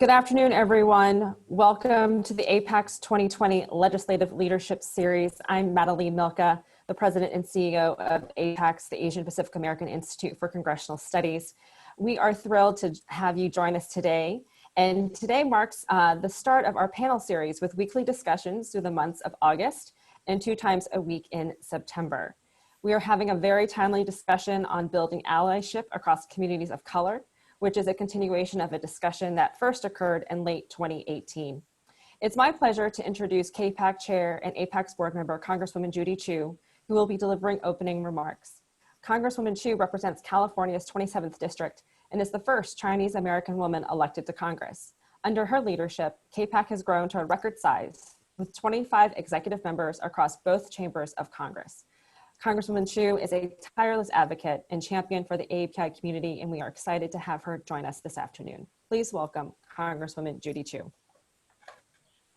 Good afternoon, everyone. Welcome to the APAC's 2020 Legislative Leadership Series. I'm Madeline Milka, the President and CEO of APAC's, the Asian Pacific American Institute for Congressional Studies. We are thrilled to have you join us today. And today marks the start of our panel series with weekly discussions through the months of August and 2 times a week in September. We are having a very timely discussion on building allyship across communities of color, which is a continuation of a discussion that first occurred in late 2018. It's my pleasure to introduce KPAC Chair and APAC's board member, Congresswoman Judy Chu, who will be delivering opening remarks. Congresswoman Chu represents California's 27th district and is the first Chinese American woman elected to Congress. Under her leadership, KPAC has grown to a record size with 25 executive members across both chambers of Congress. Congresswoman Chu is a tireless advocate and champion for the AAPI community, and we are excited to have her join us this afternoon. Please welcome Congresswoman Judy Chu.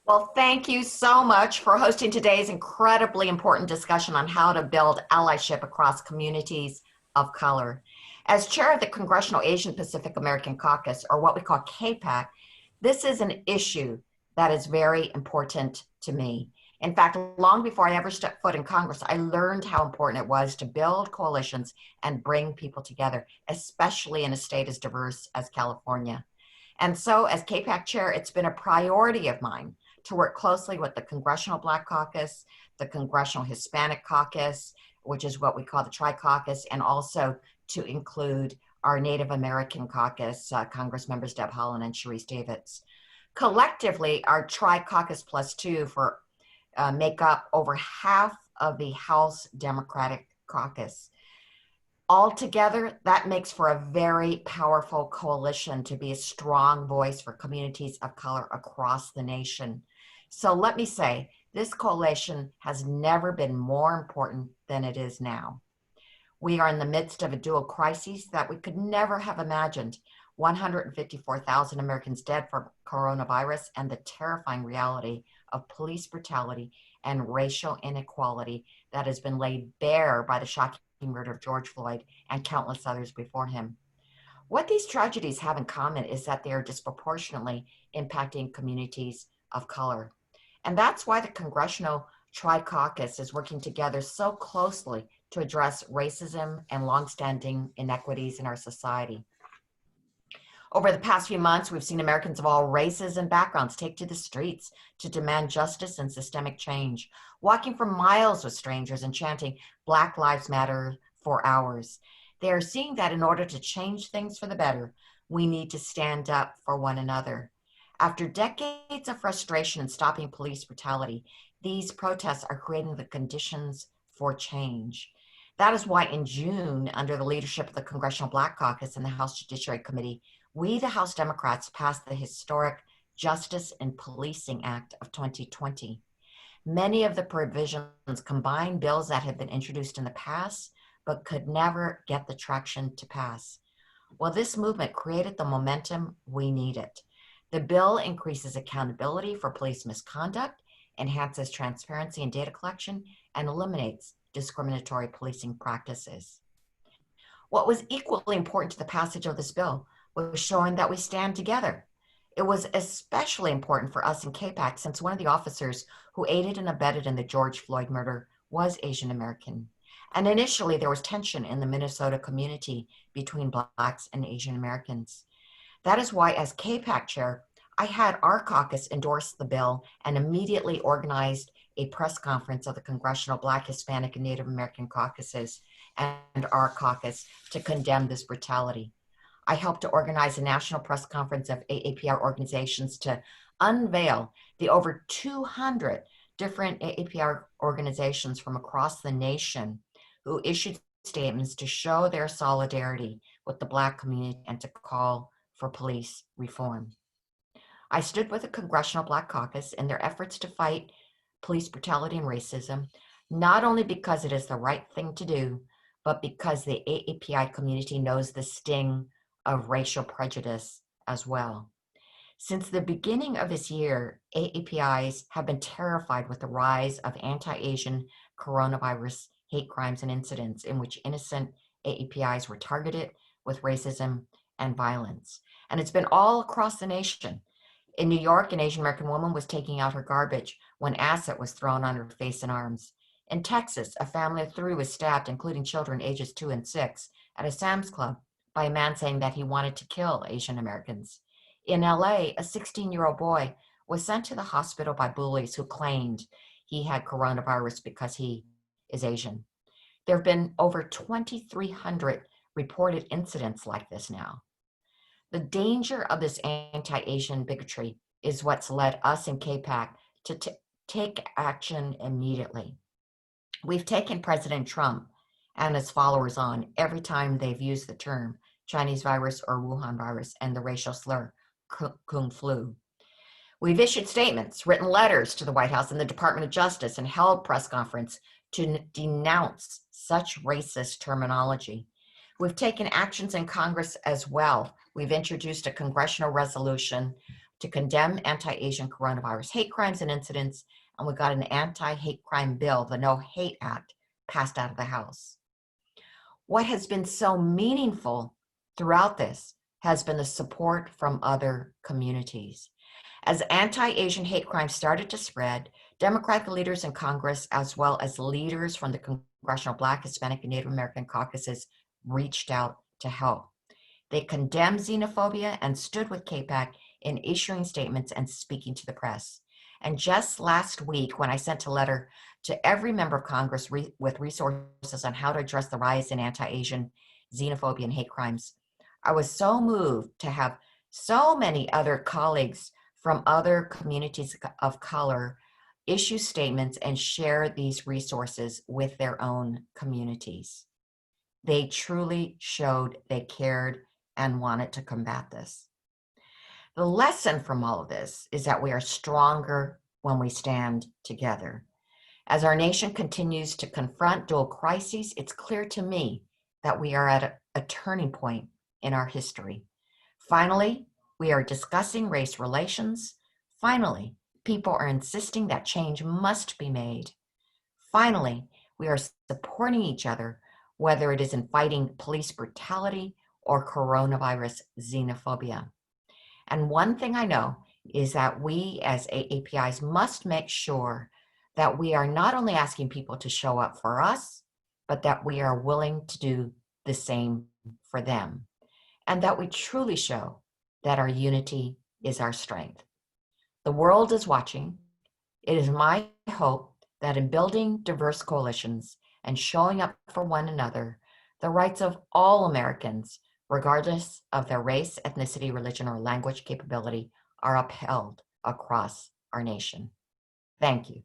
Well, thank you so much for hosting today's incredibly important discussion on how to build allyship across communities of color. As chair of the Congressional Asian Pacific American Caucus, or what we call KPAC, this is an issue that is very important to me. In fact, long before I ever stepped foot in Congress, I learned how important it was to build coalitions and bring people together, especially in a state as diverse as California. And so as KPAC chair, it's been a priority of mine to work closely with the Congressional Black Caucus, the Congressional Hispanic Caucus, which is what we call the Tri-Caucus, and also to include our Native American Caucus, Congress members Deb Haaland and Sharice Davids. Collectively, our Tri-Caucus plus 2 make up over half of the House Democratic Caucus. Altogether, that makes for a very powerful coalition to be a strong voice for communities of color across the nation. So let me say, this coalition has never been more important than it is now. We are in the midst of a dual crisis that we could never have imagined. 154,000 Americans dead from coronavirus, and the terrifying reality of police brutality and racial inequality that has been laid bare by the shocking murder of George Floyd and countless others before him. What these tragedies have in common is that they are disproportionately impacting communities of color. And that's why the Congressional Tri-Caucus is working together so closely to address racism and longstanding inequities in our society. Over the past few months, we've seen Americans of all races and backgrounds take to the streets to demand justice and systemic change, walking for miles with strangers and chanting Black Lives Matter for hours. They are seeing that in order to change things for the better, we need to stand up for one another. After decades of frustration in stopping police brutality, these protests are creating the conditions for change. That is why in June, under the leadership of the Congressional Black Caucus and the House Judiciary Committee, we, the House Democrats, passed the historic Justice in Policing Act of 2020. Many of the provisions combine bills that had been introduced in the past, but could never get the traction to pass. Well, this movement created the momentum we needed. The bill increases accountability for police misconduct, enhances transparency in data collection, and eliminates discriminatory policing practices. What was equally important to the passage of this bill was showing that we stand together. It was especially important for us in KPAC since one of the officers who aided and abetted in the George Floyd murder was Asian American. And initially there was tension in the Minnesota community between Blacks and Asian Americans. That is why as KPAC chair, I had our caucus endorse the bill and immediately organized a press conference of the Congressional Black, Hispanic, and Native American caucuses and our caucus to condemn this brutality. I helped to organize a national press conference of AAPI organizations to unveil the over 200 different AAPI organizations from across the nation who issued statements to show their solidarity with the Black community and to call for police reform. I stood with the Congressional Black Caucus in their efforts to fight police brutality and racism, not only because it is the right thing to do, but because the AAPI community knows the sting of racial prejudice as well. Since the beginning of this year, AAPIs have been terrified with the rise of anti-Asian coronavirus hate crimes and incidents in which innocent AAPIs were targeted with racism and violence. And it's been all across the nation. In New York, an Asian American woman was taking out her garbage when acid was thrown on her face and arms. In Texas, a family of 3 was stabbed, including children ages 2 and 6, at a Sam's Club by a man saying that he wanted to kill Asian Americans. In LA, a 16-year-old boy was sent to the hospital by bullies who claimed he had coronavirus because he is Asian. There have been over 2,300 reported incidents like this now. The danger of this anti-Asian bigotry is what's led us in KPAC to take action immediately. We've taken President Trump and his followers on every time they've used the term Chinese virus or Wuhan virus and the racial slur Kung Flu. We've issued statements, written letters to the White House and the Department of Justice, and held press conference to denounce such racist terminology. We've taken actions in Congress as well. We've introduced a congressional resolution to condemn anti-Asian coronavirus hate crimes and incidents, and we got an anti-hate crime bill, the No Hate Act, passed out of the House. What has been so meaningful throughout this has been the support from other communities. As anti-Asian hate crimes started to spread, Democratic leaders in Congress, as well as leaders from the Congressional Black, Hispanic, and Native American caucuses, reached out to help. They condemned xenophobia and stood with KPAC in issuing statements and speaking to the press. And just last week, when I sent a letter to every member of Congress with resources on how to address the rise in anti-Asian xenophobia and hate crimes, I was so moved to have so many other colleagues from other communities of color issue statements and share these resources with their own communities. They truly showed they cared and wanted to combat this. The lesson from all of this is that we are stronger when we stand together. As our nation continues to confront dual crises, it's clear to me that we are at a turning point in our history. Finally, we are discussing race relations. Finally, people are insisting that change must be made. Finally, we are supporting each other, whether it is in fighting police brutality or coronavirus xenophobia. And one thing I know is that we as AAPIs must make sure that we are not only asking people to show up for us, but that we are willing to do the same for them, and that we truly show that our unity is our strength. The world is watching. It is my hope that in building diverse coalitions and showing up for one another, the rights of all Americans, regardless of their race, ethnicity, religion, or language capability, are upheld across our nation. Thank you.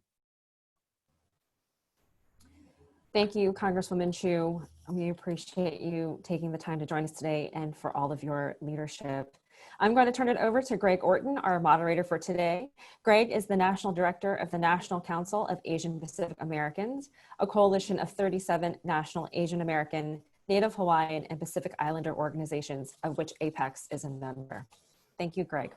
Thank you, Congresswoman Chu. We appreciate you taking the time to join us today and for all of your leadership. I'm going to turn it over to Gregg Orton, our moderator for today. Gregg is the National Director of the National Council of Asian Pacific Americans, a coalition of 37 national Asian American, Native Hawaiian, and Pacific Islander organizations, of which APEX is a member. Thank you, Gregg.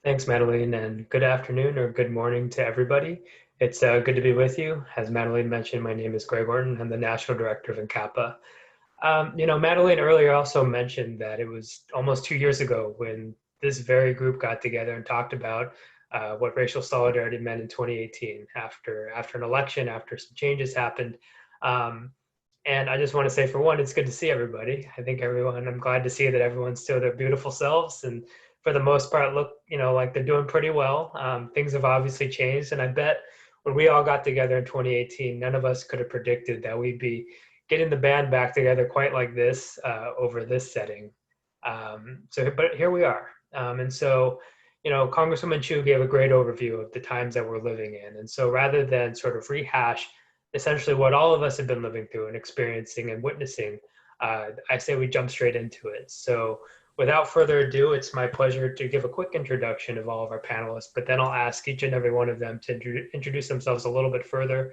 Thanks, Madeline, and good afternoon or good morning to everybody. It's good to be with you. As Madeline mentioned, my name is Gregg Orton. I'm the National Director of NCAPA. Madeline earlier also mentioned that it was almost 2 years ago when this very group got together and talked about what racial solidarity meant in 2018 after an election, after some changes happened. And I just want to say, for one, it's good to see everybody. I think I'm glad to see that everyone's still their beautiful selves, and for the most part look, like they're doing pretty well. Things have obviously changed, and I bet when we all got together in 2018, none of us could have predicted that we'd be getting the band back together quite like this over this setting. But here we are. And so, Congresswoman Chu gave a great overview of the times that we're living in. And so rather than sort of rehash essentially what all of us have been living through and experiencing and witnessing, I say we jump straight into it. So without further ado, it's my pleasure to give a quick introduction of all of our panelists, but then I'll ask each and every one of them to introduce themselves a little bit further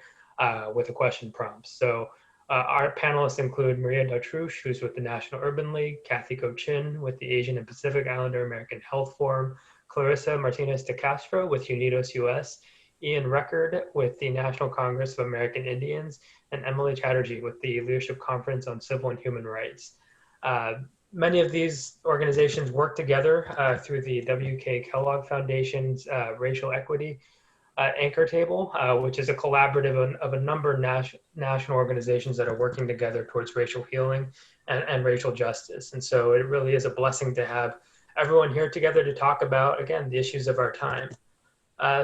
with a question prompt. So our panelists include Maria Dautruche, who's with the National Urban League, Kathy Go-Chin with the Asian and Pacific Islander American Health Forum, Clarissa Martinez de Castro with Unidosus US, Ian Record with the National Congress of American Indians, and Emily Chatterjee with the Leadership Conference on Civil and Human Rights. Many of these organizations work together through the W.K. Kellogg Foundation's Racial Equity Anchor table, which is a collaborative of a number of national organizations that are working together towards racial healing and racial justice. And so it really is a blessing to have everyone here together to talk about, again, the issues of our time.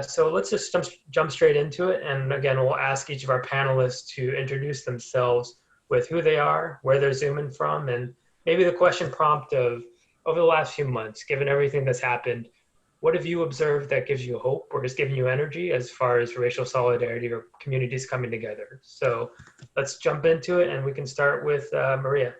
So let's just jump straight into it. And again, we'll ask each of our panelists to introduce themselves with who they are, where they're zooming from, and maybe the question prompt of, over the last few months, given everything that's happened, what have you observed that gives you hope or has given you energy as far as racial solidarity or communities coming together? So let's jump into it, and we can start with Maria.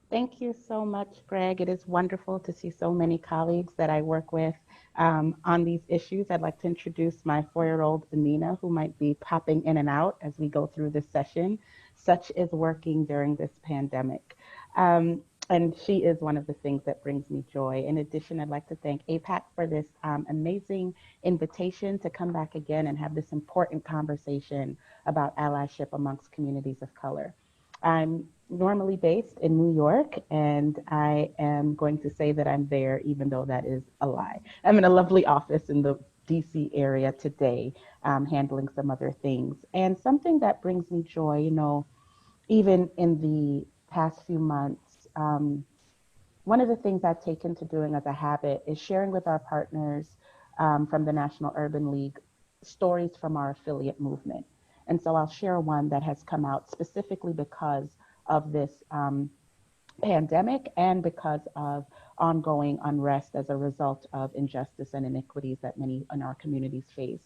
Thank you so much, Greg. It is wonderful to see so many colleagues that I work with on these issues. I'd like to introduce my 4-year-old Amina, who might be popping in and out as we go through this session. Such is working during this pandemic. And she is one of the things that brings me joy. In addition, I'd like to thank APAC for this amazing invitation to come back again and have this important conversation about allyship amongst communities of color. I'm normally based in New York, and I am going to say that I'm there, even though that is a lie. I'm in a lovely office in the DC area today, handling some other things. And something that brings me joy, you know, even in the past few months, one of the things I've taken to doing as a habit is sharing with our partners from the National Urban League stories from our affiliate movement. And so I'll share one that has come out specifically because of this pandemic and because of ongoing unrest as a result of injustice and inequities that many in our communities face.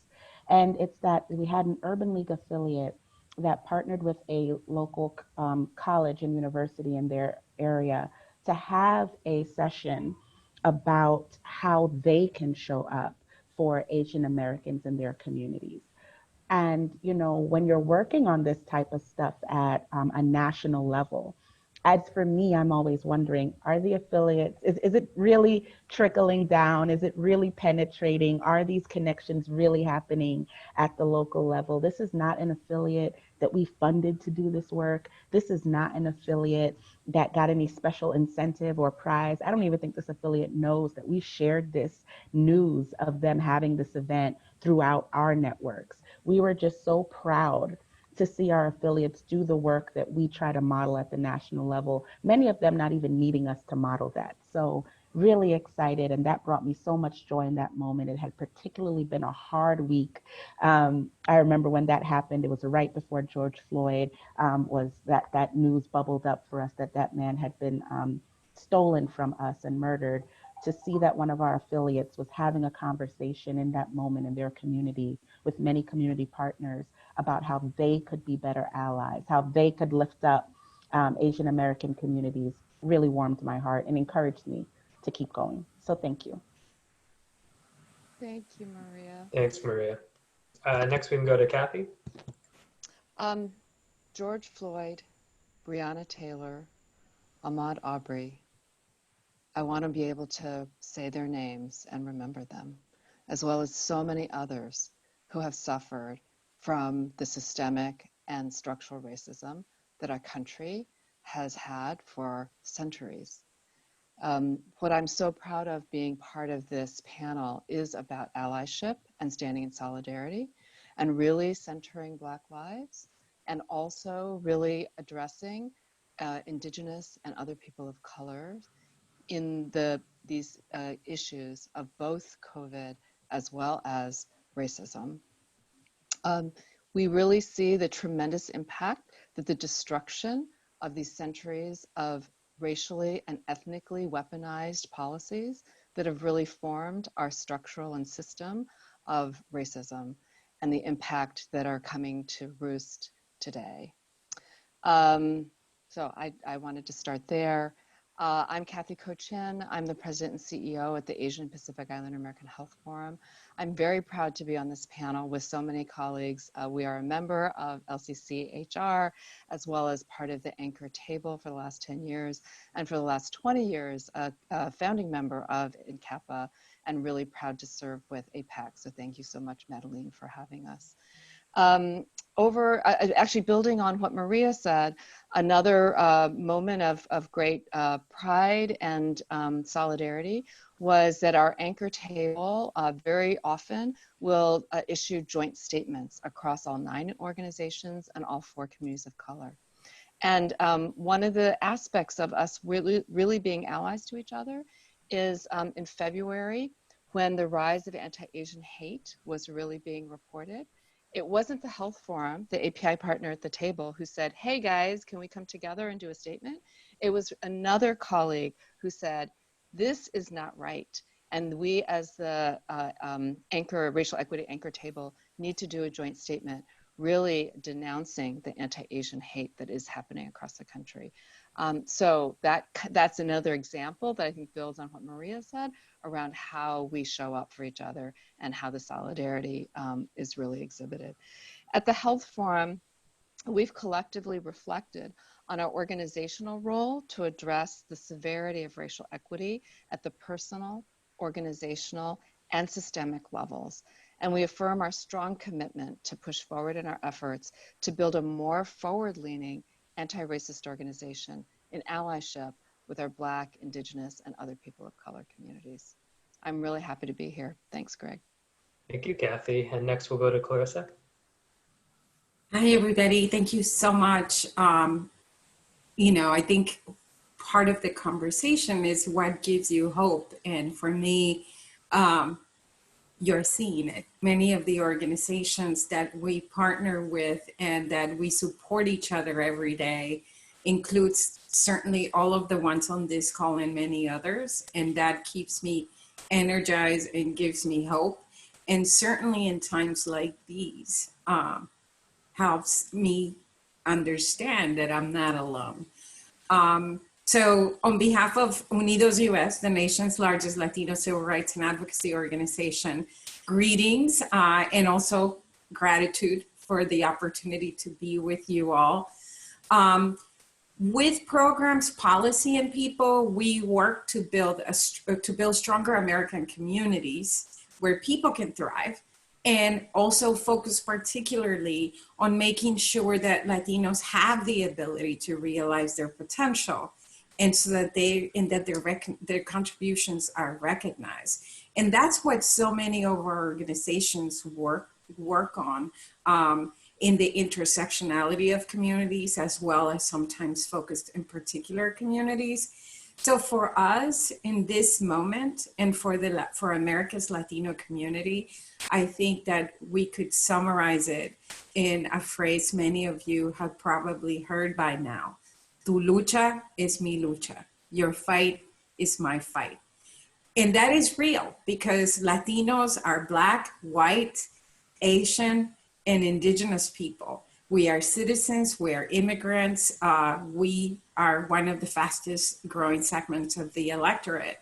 And it's that we had an Urban League affiliate that partnered with a local college and university in their area to have a session about how they can show up for Asian Americans in their communities. And, you know, when you're working on this type of stuff at a national level, as for me, I'm always wondering, are the affiliates, is it really trickling down? Is it really penetrating? Are these connections really happening at the local level? This is not an affiliate that we funded to do this work. This is not an affiliate that got any special incentive or prize. I don't even think this affiliate knows that we shared this news of them having this event throughout our networks. We were just so proud to see our affiliates do the work that we try to model at the national level, many of them not even needing us to model that. So really excited, and that brought me so much joy in that moment. It had particularly been a hard week. I remember when that happened, it was right before George Floyd was that news bubbled up for us that man had been stolen from us and murdered. To see that one of our affiliates was having a conversation in that moment in their community with many community partners about how they could be better allies, how they could lift up Asian American communities really warmed my heart and encouraged me to keep going. So thank you. Thank you, Maria. Thanks, Maria. Next, we can go to Kathy. George Floyd, Breonna Taylor, Ahmaud Arbery. I want to be able to say their names and remember them, as well as so many others who have suffered from the systemic and structural racism that our country has had for centuries. What I'm so proud of being part of this panel is about allyship and standing in solidarity and really centering Black lives and also really addressing Indigenous and other people of color in these issues of both COVID as well as racism. We really see the tremendous impact that the destruction of these centuries of racially and ethnically weaponized policies that have really formed our structural and system of racism and the impact that are coming to roost today. So I wanted to start there. I'm Kathy Cochin. I'm the president and CEO at the Asian Pacific Islander American Health Forum. I'm very proud to be on this panel with so many colleagues. We are a member of LCC-HR, as well as part of the Anchor table for the last 10 years, and for the last 20 years, a founding member of NCAPA, and really proud to serve with APAC. So thank you so much, Madeline, for having us. Actually building on what Maria said, another moment of great pride and solidarity was that our anchor table very often will issue joint statements across all 9 organizations and all 4 communities of color. And one of the aspects of us really being allies to each other is in February, when the rise of anti-Asian hate was really being reported. It wasn't the Health Forum, the API partner at the table, who said, hey guys, can we come together and do a statement? It was another colleague who said, this is not right. And we as the Racial Equity Anchor table need to do a joint statement really denouncing the anti-Asian hate that is happening across the country. So that's another example that I think builds on what Maria said around how we show up for each other and how the solidarity is really exhibited. At the Health Forum, we've collectively reflected on our organizational role to address the severity of racial equity at the personal, organizational, and systemic levels. And we affirm our strong commitment to push forward in our efforts to build a more forward-leaning anti-racist organization in allyship with our Black, Indigenous, and other people of color communities. I'm really happy to be here. Thanks, Greg. Thank you, Kathy. And next we'll go to Clarissa. Hi, everybody. Thank you so much. I think part of the conversation is what gives you hope. And for me, you're seeing it. Many of the organizations that we partner with and that we support each other every day includes certainly all of the ones on this call and many others. And that keeps me energized and gives me hope. And certainly in times like these, helps me understand that I'm not alone. So on behalf of Unidosus, the nation's largest Latino civil rights and advocacy organization, greetings and also gratitude for the opportunity to be with you all. With programs, policy, and people, we work to build stronger American communities where people can thrive, and also focus particularly on making sure that Latinos have the ability to realize their potential, and so that their contributions are recognized. And that's what so many of our organizations work on in the intersectionality of communities, as well as sometimes focused in particular communities. So for us in this moment, and for America's Latino community, I think that we could summarize it in a phrase many of you have probably heard by now. Tu lucha es mi lucha. Your fight is my fight. And that is real, because Latinos are Black, white, Asian, and Indigenous people. We are citizens, we are immigrants, we are one of the fastest growing segments of the electorate.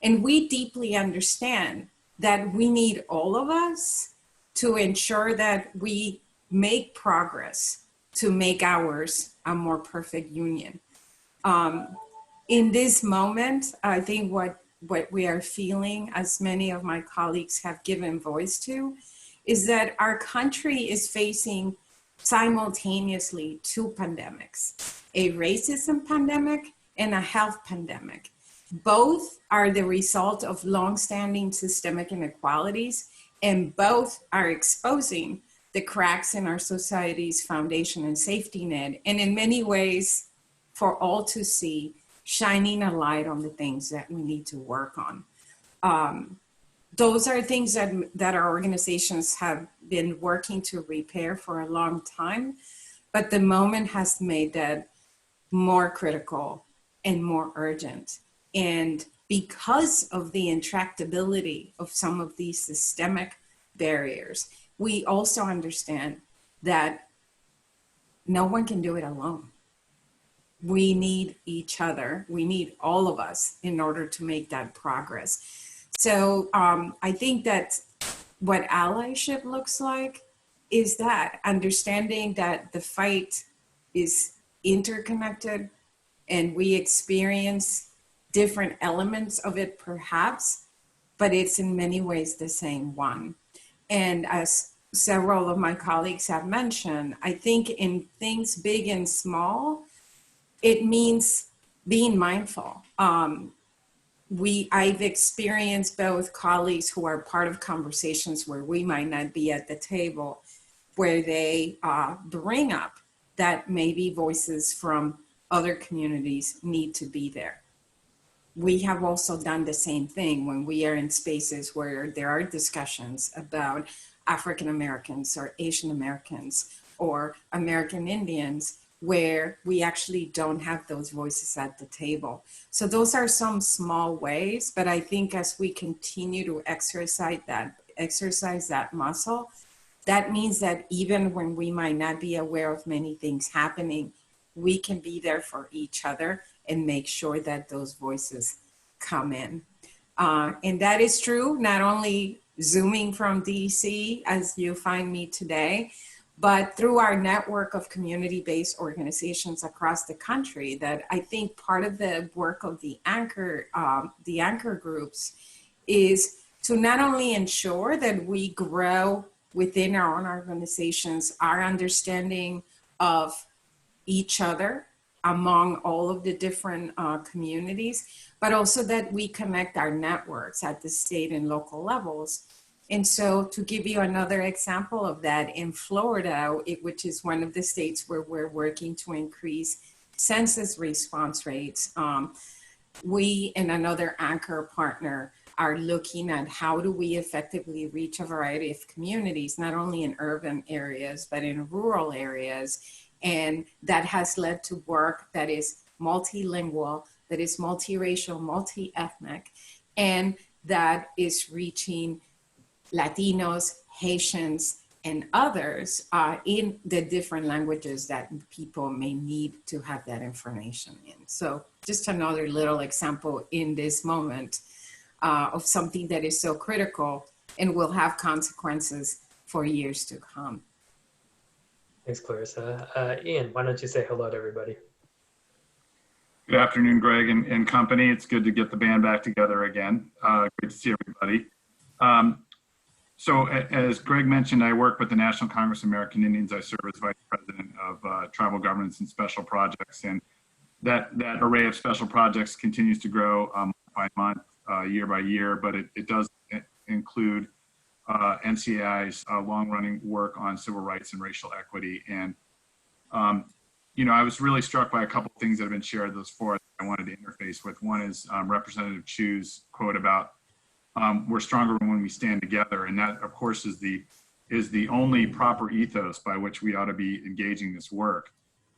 And we deeply understand that we need all of us to ensure that we make progress to make ours a more perfect union. In this moment, I think what we are feeling, as many of my colleagues have given voice to, is that our country is facing simultaneously 2 pandemics, a racism pandemic and a health pandemic. Both are the result of longstanding systemic inequalities, and both are exposing the cracks in our society's foundation and safety net, and in many ways, for all to see, shining a light on the things that we need to work on. Those are things that our organizations have been working to repair for a long time, but the moment has made that more critical and more urgent. And because of the intractability of some of these systemic barriers, we also understand that no one can do it alone. We need each other. We need all of us in order to make that progress. So I think that what allyship looks like is that understanding that the fight is interconnected, and we experience different elements of it perhaps, but it's in many ways the same one. And as several of my colleagues have mentioned, I think in things big and small, it means being mindful. I've experienced both colleagues who are part of conversations where we might not be at the table, where they bring up that maybe voices from other communities need to be there. We have also done the same thing when we are in spaces where there are discussions about African Americans or Asian Americans or American Indians, where we actually don't have those voices at the table. So those are some small ways, but I think as we continue to exercise that muscle, that means that even when we might not be aware of many things happening, we can be there for each other and make sure that those voices come in. And that is true, not only Zooming from DC as you find me today, but through our network of community-based organizations across the country. That I think part of the work of the anchor groups is to not only ensure that we grow within our own organizations our understanding of each other among all of the different communities, but also that we connect our networks at the state and local levels. And so to give you another example of that, in Florida, which is one of the states where we're working to increase census response rates, we and another anchor partner are looking at how do we effectively reach a variety of communities, not only in urban areas, but in rural areas. And that has led to work that is multilingual, that is multiracial, multi-ethnic, and that is reaching Latinos, Haitians, and others in the different languages that people may need to have that information in. So just another little example in this moment of something that is so critical and will have consequences for years to come. Thanks, Clarissa. Ian, why don't you say hello to everybody? Good afternoon, Greg and company. It's good to get the band back together again. Great to see everybody. So as Greg mentioned, I work with the National Congress of American Indians. I serve as Vice President of Tribal Governance and Special Projects. And that array of special projects continues to grow month by month, year by year, but it does include NCAI's long-running work on civil rights and racial equity. And, you know, I was really struck by a couple of things that have been shared thus far that I wanted to interface with. One is Representative Chu's quote about we're stronger when we stand together. And that, of course, is the only proper ethos by which we ought to be engaging this work.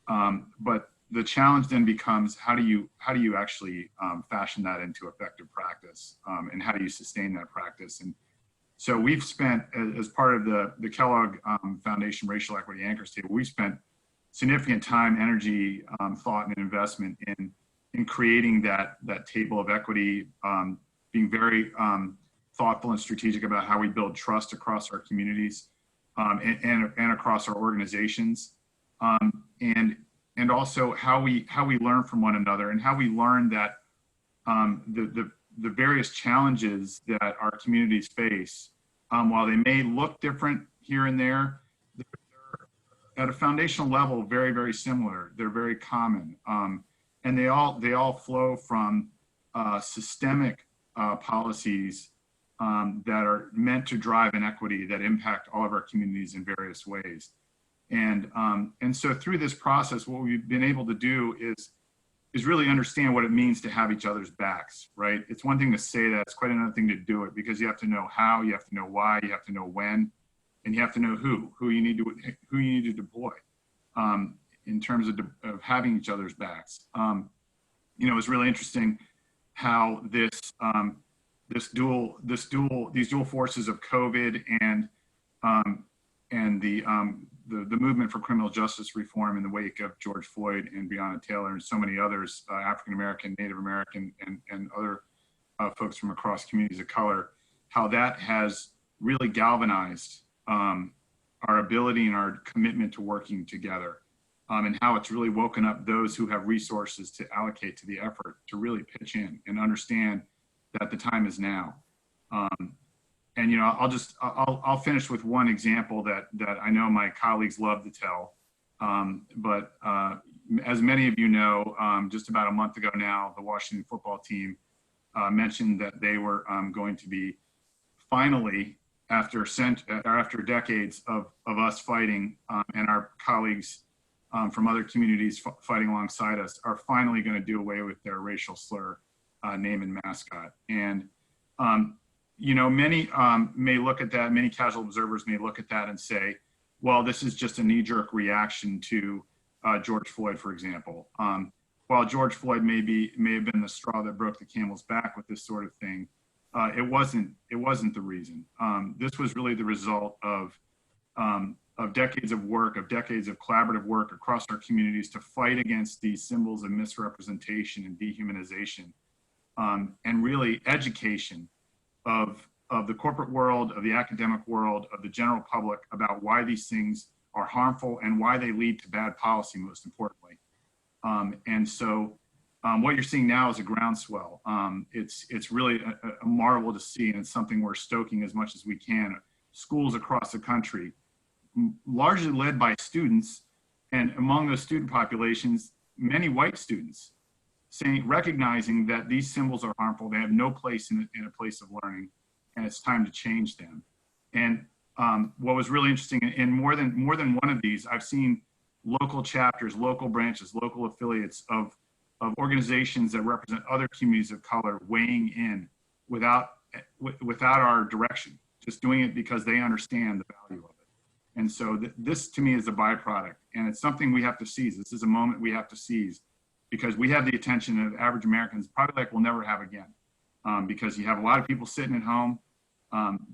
But the challenge then becomes how do you actually fashion that into effective practice, and how do you sustain that practice? And so we've spent, as part of the Kellogg Foundation Racial Equity Anchor table, we've spent significant time, energy, thought, and investment in creating that table of equity, being very thoughtful and strategic about how we build trust across our communities and across our organizations, and also how we learn from one another, and how we learn that the various challenges that our communities face, while they may look different here and there, they're at a foundational level very, very similar. They're very common, and they all flow from systemic policies that are meant to drive inequity that impact all of our communities in various ways. And so through this process, what we've been able to do is really understand what it means to have each other's backs, right? It's one thing to say that, it's quite another thing to do it, because you have to know how, you have to know why, you have to know when, and you have to know who you need to deploy in terms of having each other's backs. You know, it's really interesting how these dual forces of COVID and the movement for criminal justice reform in the wake of George Floyd and Breonna Taylor and so many others, African American, Native American, and other folks from across communities of color, how that has really galvanized our ability and our commitment to working together, and how it's really woken up those who have resources to allocate to the effort to really pitch in and understand that the time is now. you know, I'll finish with one example that I know my colleagues love to tell. But as many of you know, just about a month ago now, the Washington football team mentioned that they were going to be finally, after decades of us fighting and our colleagues from other communities fighting alongside us, are finally going to do away with their racial slur name and mascot. And you know, many may look at that, many casual observers may look at that and say, well, this is just a knee-jerk reaction to George Floyd, for example. While George Floyd may have been the straw that broke the camel's back with this sort of thing, it wasn't the reason. This was really the result of decades of work, of decades of collaborative work across our communities to fight against these symbols of misrepresentation and dehumanization, and really education of the corporate world, of the academic world, of the general public about why these things are harmful and why they lead to bad policy, most importantly. And so what you're seeing now is a groundswell. It's really a marvel to see, and it's something we're stoking as much as we can. Schools across the country, largely led by students, and among those student populations, many white students, recognizing that these symbols are harmful, they have no place in a place of learning, and it's time to change them. And what was really interesting, in more than one of these, I've seen local chapters, local branches, local affiliates of organizations that represent other communities of color weighing in without our direction, just doing it because they understand the value of it. And so this to me is a byproduct, and it's something we have to seize. This is a moment we have to seize, because we have the attention of average Americans probably like we'll never have again, because you have a lot of people sitting at home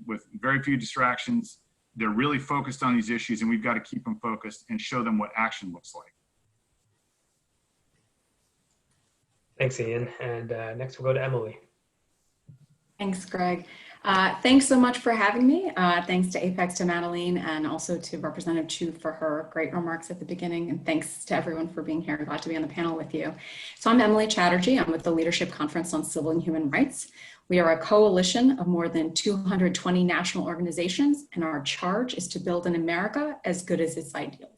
with very few distractions. They're really focused on these issues, and we've got to keep them focused and show them what action looks like. Thanks, Ian. And next we'll go to Emily. Thanks, Greg. Thanks so much for having me. Thanks to Apex, to Madeline, and also to Representative Chu for her great remarks at the beginning. And thanks to everyone for being here. Glad to be on the panel with you. So I'm Emily Chatterjee. I'm with the Leadership Conference on Civil and Human Rights. We are a coalition of more than 220 national organizations, and our charge is to build an America as good as its ideals.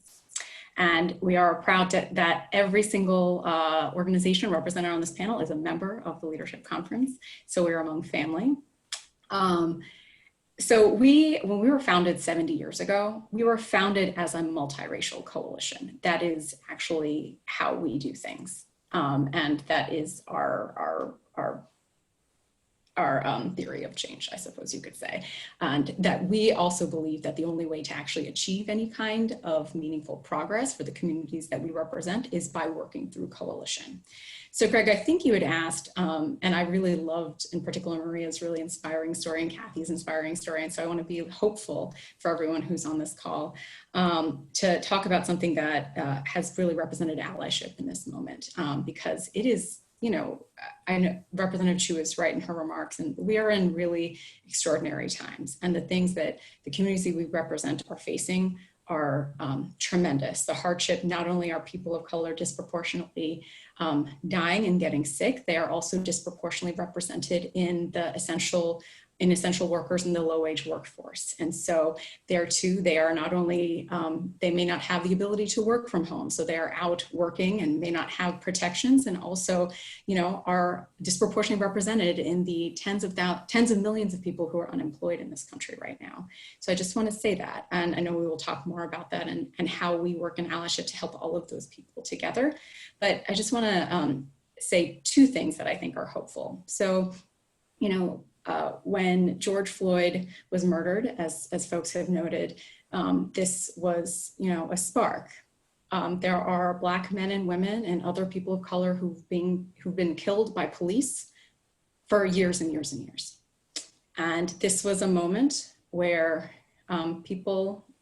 And we are proud that every single organization represented on this panel is a member of the Leadership Conference. So we're among family. So when we were founded 70 years ago, we were founded as a multiracial coalition. That is actually how we do things. And that is our theory of change, I suppose you could say. And that we also believe that the only way to actually achieve any kind of meaningful progress for the communities that we represent is by working through coalition. So Greg, I think you had asked, and I really loved in particular Maria's really inspiring story and Kathy's inspiring story. And so I want to be hopeful for everyone who's on this call to talk about something that has really represented allyship in this moment, because it is, you know, I know Representative Chu is right in her remarks, and we are in really extraordinary times. And the things that the communities that we represent are facing are tremendous. The hardship, not only are people of color disproportionately dying and getting sick, they are also disproportionately represented in the essential workers in the low-wage workforce. And so there too, they are not only, they may not have the ability to work from home, so they are out working and may not have protections, and also, you know, are disproportionately represented in the tens of millions of people who are unemployed in this country right now. So I just want to say that, and I know we will talk more about that and how we work in allyship to help all of those people together. But I just want to say two things that I think are hopeful. So, you know, when George Floyd was murdered, as folks have noted, this was, you know, a spark. There are Black men and women and other people of color who've been killed by police for years and years and years. And this was a moment where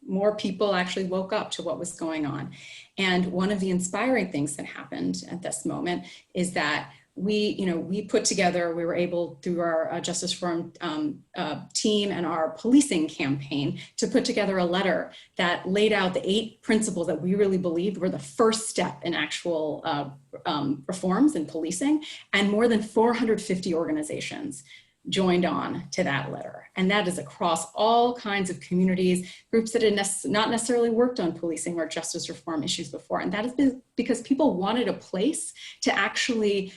more people actually woke up to what was going on. And one of the inspiring things that happened at this moment is that we put together, we were able through our Justice Forum team and our policing campaign to put together a letter that laid out the 8 principles that we really believed were the first step in actual reforms in policing. And more than 450 organizations joined on to that letter. And that is across all kinds of communities, groups that had not necessarily worked on policing or justice reform issues before. And that is because people wanted a place to actually,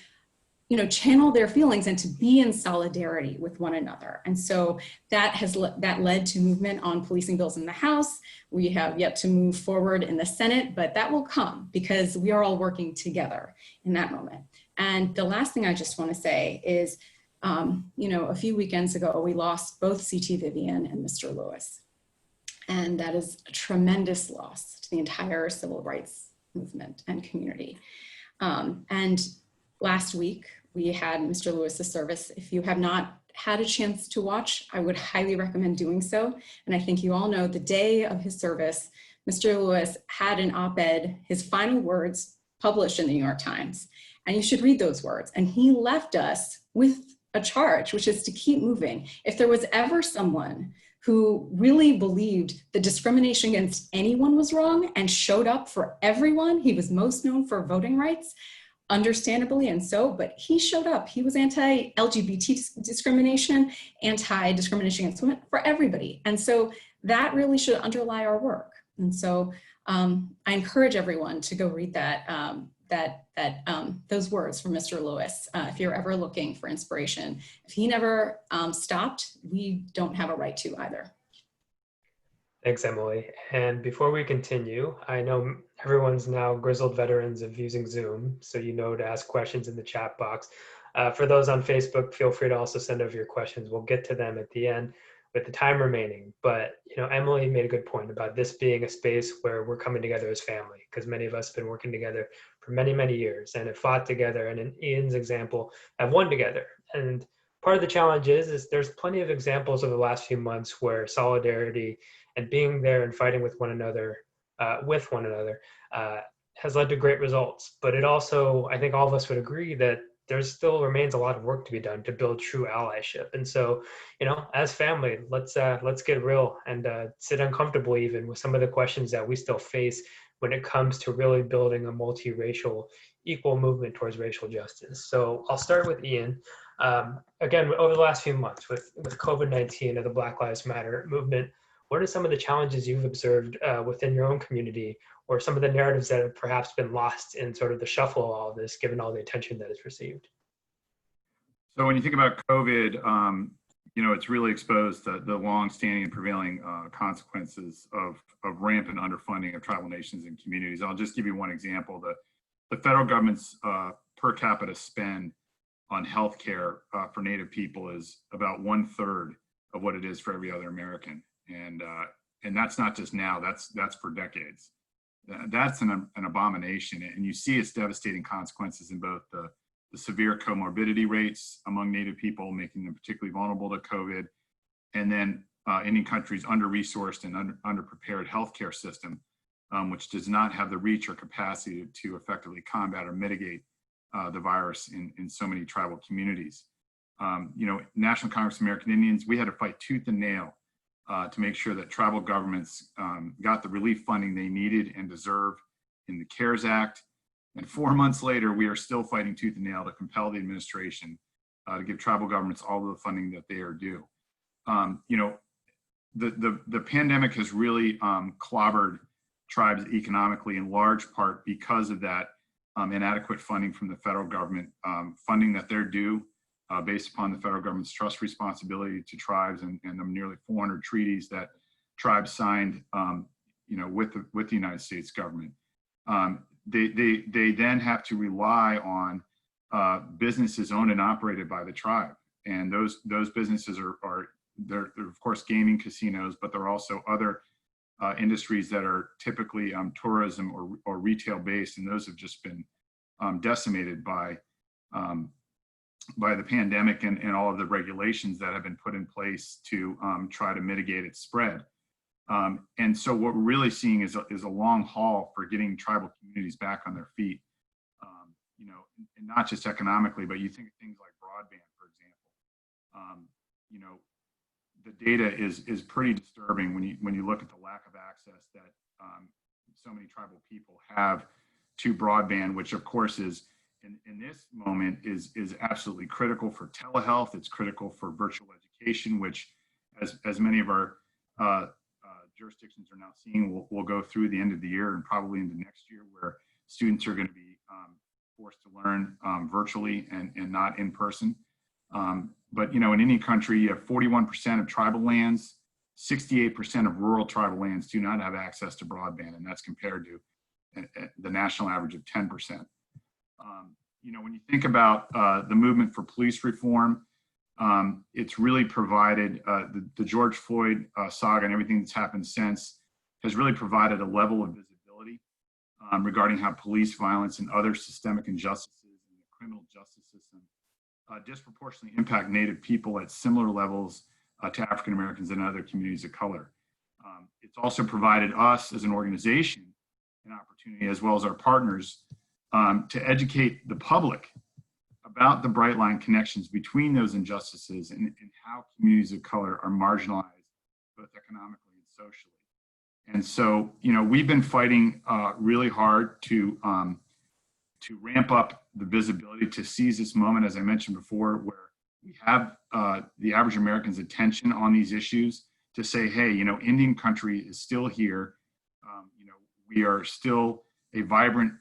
you know, channel their feelings and to be in solidarity with one another. And so that led to movement on policing bills in the House. We have yet to move forward in the Senate, but that will come because we are all working together in that moment. And the last thing I just want to say is, you know, a few weekends ago, we lost both C.T. Vivian and Mr. Lewis. And that is a tremendous loss to the entire civil rights movement and community. And last week, we had Mr. Lewis's service. If you have not had a chance to watch, I would highly recommend doing so. And I think you all know the day of his service, Mr. Lewis had an op-ed, his final words published in the New York Times. And you should read those words. And he left us with a charge, which is to keep moving. If there was ever someone who really believed that discrimination against anyone was wrong and showed up for everyone, he was most known for voting rights, understandably and so, but he showed up. He was anti-LGBT discrimination, anti-discrimination against women, for everybody. And so that really should underlie our work. And so I encourage everyone to go read those words from Mr. Lewis, if you're ever looking for inspiration. If he never stopped, we don't have a right to either. Thanks, Emily. And before we continue, I know everyone's now grizzled veterans of using Zoom, so you know to ask questions in the chat box. For those on Facebook, feel free to also send over your questions. We'll get to them at the end with the time remaining. But you know, Emily made a good point about this being a space where we're coming together as family, because many of us have been working together for many, many years and have fought together, and in Ian's example, have won together. And part of the challenge is there's plenty of examples over the last few months where solidarity and being there and fighting with one another, has led to great results. But it also, I think all of us would agree that there still remains a lot of work to be done to build true allyship. And so, you know, as family, let's get real and sit uncomfortably even with some of the questions that we still face when it comes to really building a multiracial, equal movement towards racial justice. So I'll start with Ian. Again, over the last few months with COVID-19 and the Black Lives Matter movement, what are some of the challenges you've observed within your own community, or some of the narratives that have perhaps been lost in sort of the shuffle of all of this, given all the attention that it's received? So when you think about COVID, you know, it's really exposed the long-standing and prevailing consequences of rampant underfunding of tribal nations and communities. I'll just give you one example. The federal government's per capita spend on healthcare for Native people is about 1/3 of what it is for every other American. And that's not just now, that's for decades. That's an abomination. And you see its devastating consequences in both the severe comorbidity rates among Native people, making them particularly vulnerable to COVID, and then Indian country's under-resourced and underprepared healthcare system, which does not have the reach or capacity to effectively combat or mitigate the virus in so many tribal communities. You know, National Congress of American Indians, we had to fight tooth and nail to make sure that tribal governments got the relief funding they needed and deserve in the CARES Act. And 4 months later, we are still fighting tooth and nail to compel the administration to give tribal governments all of the funding that they are due. You know, the pandemic has really clobbered tribes economically, in large part because of that inadequate funding from the federal government, funding that they're due based upon the federal government's trust responsibility to tribes and the nearly 400 treaties that tribes signed, you know, with the United States government. They then have to rely on businesses owned and operated by the tribe, and those businesses they're of course gaming, casinos, but there are also other industries that are typically tourism or retail based, and those have just been decimated by the pandemic and all of the regulations that have been put in place to try to mitigate its spread. And so what we're really seeing is a long haul for getting tribal communities back on their feet, you know, and not just economically, but you think of things like broadband, for example. You know, the data is pretty disturbing when you look at the lack of access that so many tribal people have to broadband, which of course is in this moment is absolutely critical for telehealth. It's critical for virtual education, which, as many of our jurisdictions are now seeing, will go through the end of the year and probably into next year, where students are going to be forced to learn virtually and not in person. But in any country, you have 41% of tribal lands, 68% of rural tribal lands do not have access to broadband, and that's compared to the national average of 10%. When you think about the movement for police reform, it's really provided, the George Floyd saga and everything that's happened since has really provided a level of visibility regarding how police violence and other systemic injustices in the criminal justice system disproportionately impact Native people at similar levels to African Americans and other communities of color. It's also provided us as an organization an opportunity, as well as our partners, to educate the public about the bright line connections between those injustices and how communities of color are marginalized both economically and socially. And so, we've been fighting really hard to ramp up the visibility, to seize this moment, as I mentioned before, where we have the average American's attention on these issues, to say, hey, Indian country is still here. We are still a vibrant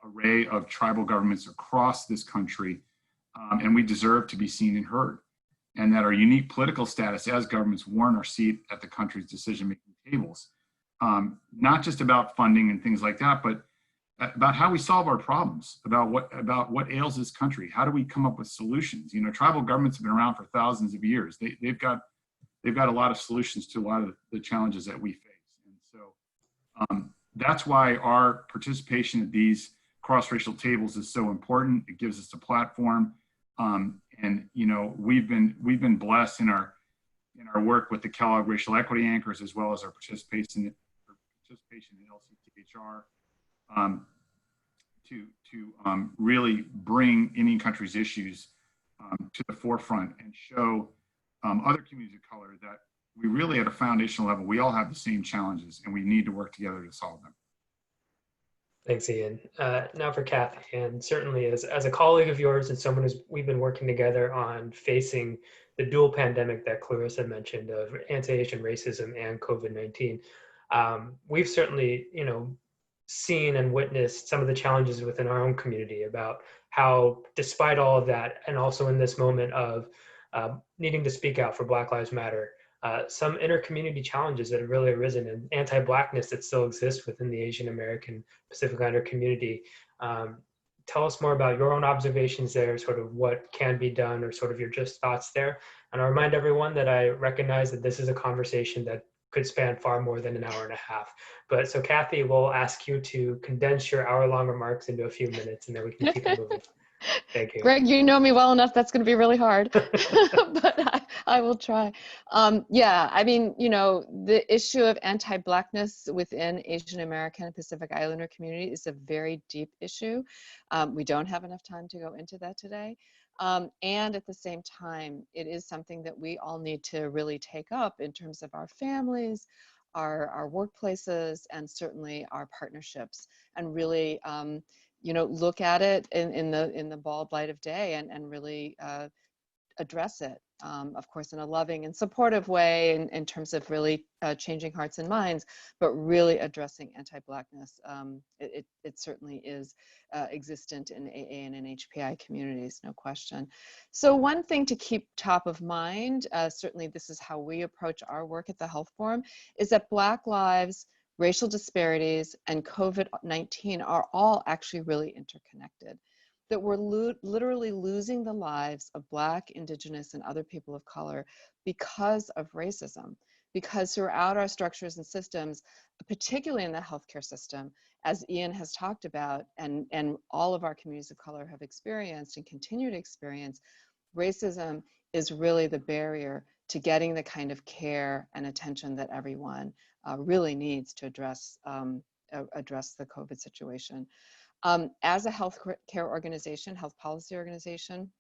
array of tribal governments across this country, and we deserve to be seen and heard. And that our unique political status as governments warrant our seat at the country's decision-making tables. Not just about funding and things like that, but about how we solve our problems, about what ails this country. How do we come up with solutions? Tribal governments have been around for thousands of years. They've got a lot of solutions to a lot of the challenges that we face. And so that's why our participation at these cross-racial tables is so important. It gives us a platform. And we've been blessed in our work with the Kellogg Racial Equity Anchors, as well as our participation in LCTHR, to really bring Indian country's issues to the forefront and show other communities of color that we really, at a foundational level, we all have the same challenges, and we need to work together to solve them. Thanks, Ian. Now for Kathy, and certainly as a colleague of yours and someone we've been working together on facing the dual pandemic that Clarissa mentioned of anti-Asian racism and COVID-19, we've certainly, seen and witnessed some of the challenges within our own community about how, despite all of that, and also in this moment of needing to speak out for Black Lives Matter, some inter-community challenges that have really arisen, and anti-Blackness that still exists within the Asian American Pacific Islander community. Tell us more about your own observations there, sort of what can be done, or sort of your just thoughts there. And I'll remind everyone that I recognize that this is a conversation that could span far more than an hour and a half. But so Kathy, we'll ask you to condense your hour-long remarks into a few minutes, and then we can keep it moving. Thank you. Greg, you know me well enough. That's going to be really hard, but I will try. Yeah, I mean, the issue of anti-Blackness within Asian American and Pacific Islander community is a very deep issue. We don't have enough time to go into that today. And at the same time, it is something that we all need to really take up in terms of our families, our workplaces, and certainly our partnerships, and really look at it in the bald light of day, and really address it, of course, in a loving and supportive way in terms of really changing hearts and minds, but really addressing anti-Blackness. It certainly is existent in AA and NHPI communities, no question. So one thing to keep top of mind, certainly this is how we approach our work at the Health Forum, is that Black lives, racial disparities, and COVID-19 are all actually really interconnected. That we're literally losing the lives of Black, Indigenous, and other people of color because of racism, because throughout our structures and systems, particularly in the healthcare system, as Ian has talked about, and all of our communities of color have experienced and continue to experience, racism is really the barrier to getting the kind of care and attention that everyone really needs to address the COVID situation. As a health care organization, health policy organization,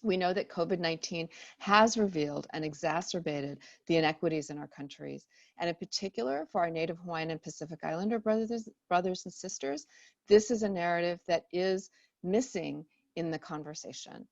We know that COVID-19 has revealed and exacerbated the inequities in our countries. And in particular, for our Native Hawaiian and Pacific Islander brothers and sisters, this is a narrative that is missing in the conversation.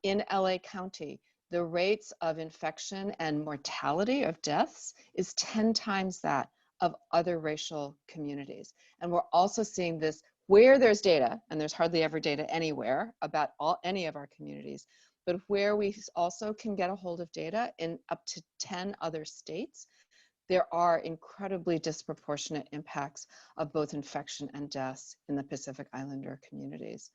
In LA County, the rates of infection and mortality of deaths is 10 times that of other racial communities. And we're also seeing this where there's data, and there's hardly ever data anywhere about any of our communities, but where we also can get a hold of data in up to 10 other states, there are incredibly disproportionate impacts of both infection and deaths in the Pacific Islander communities.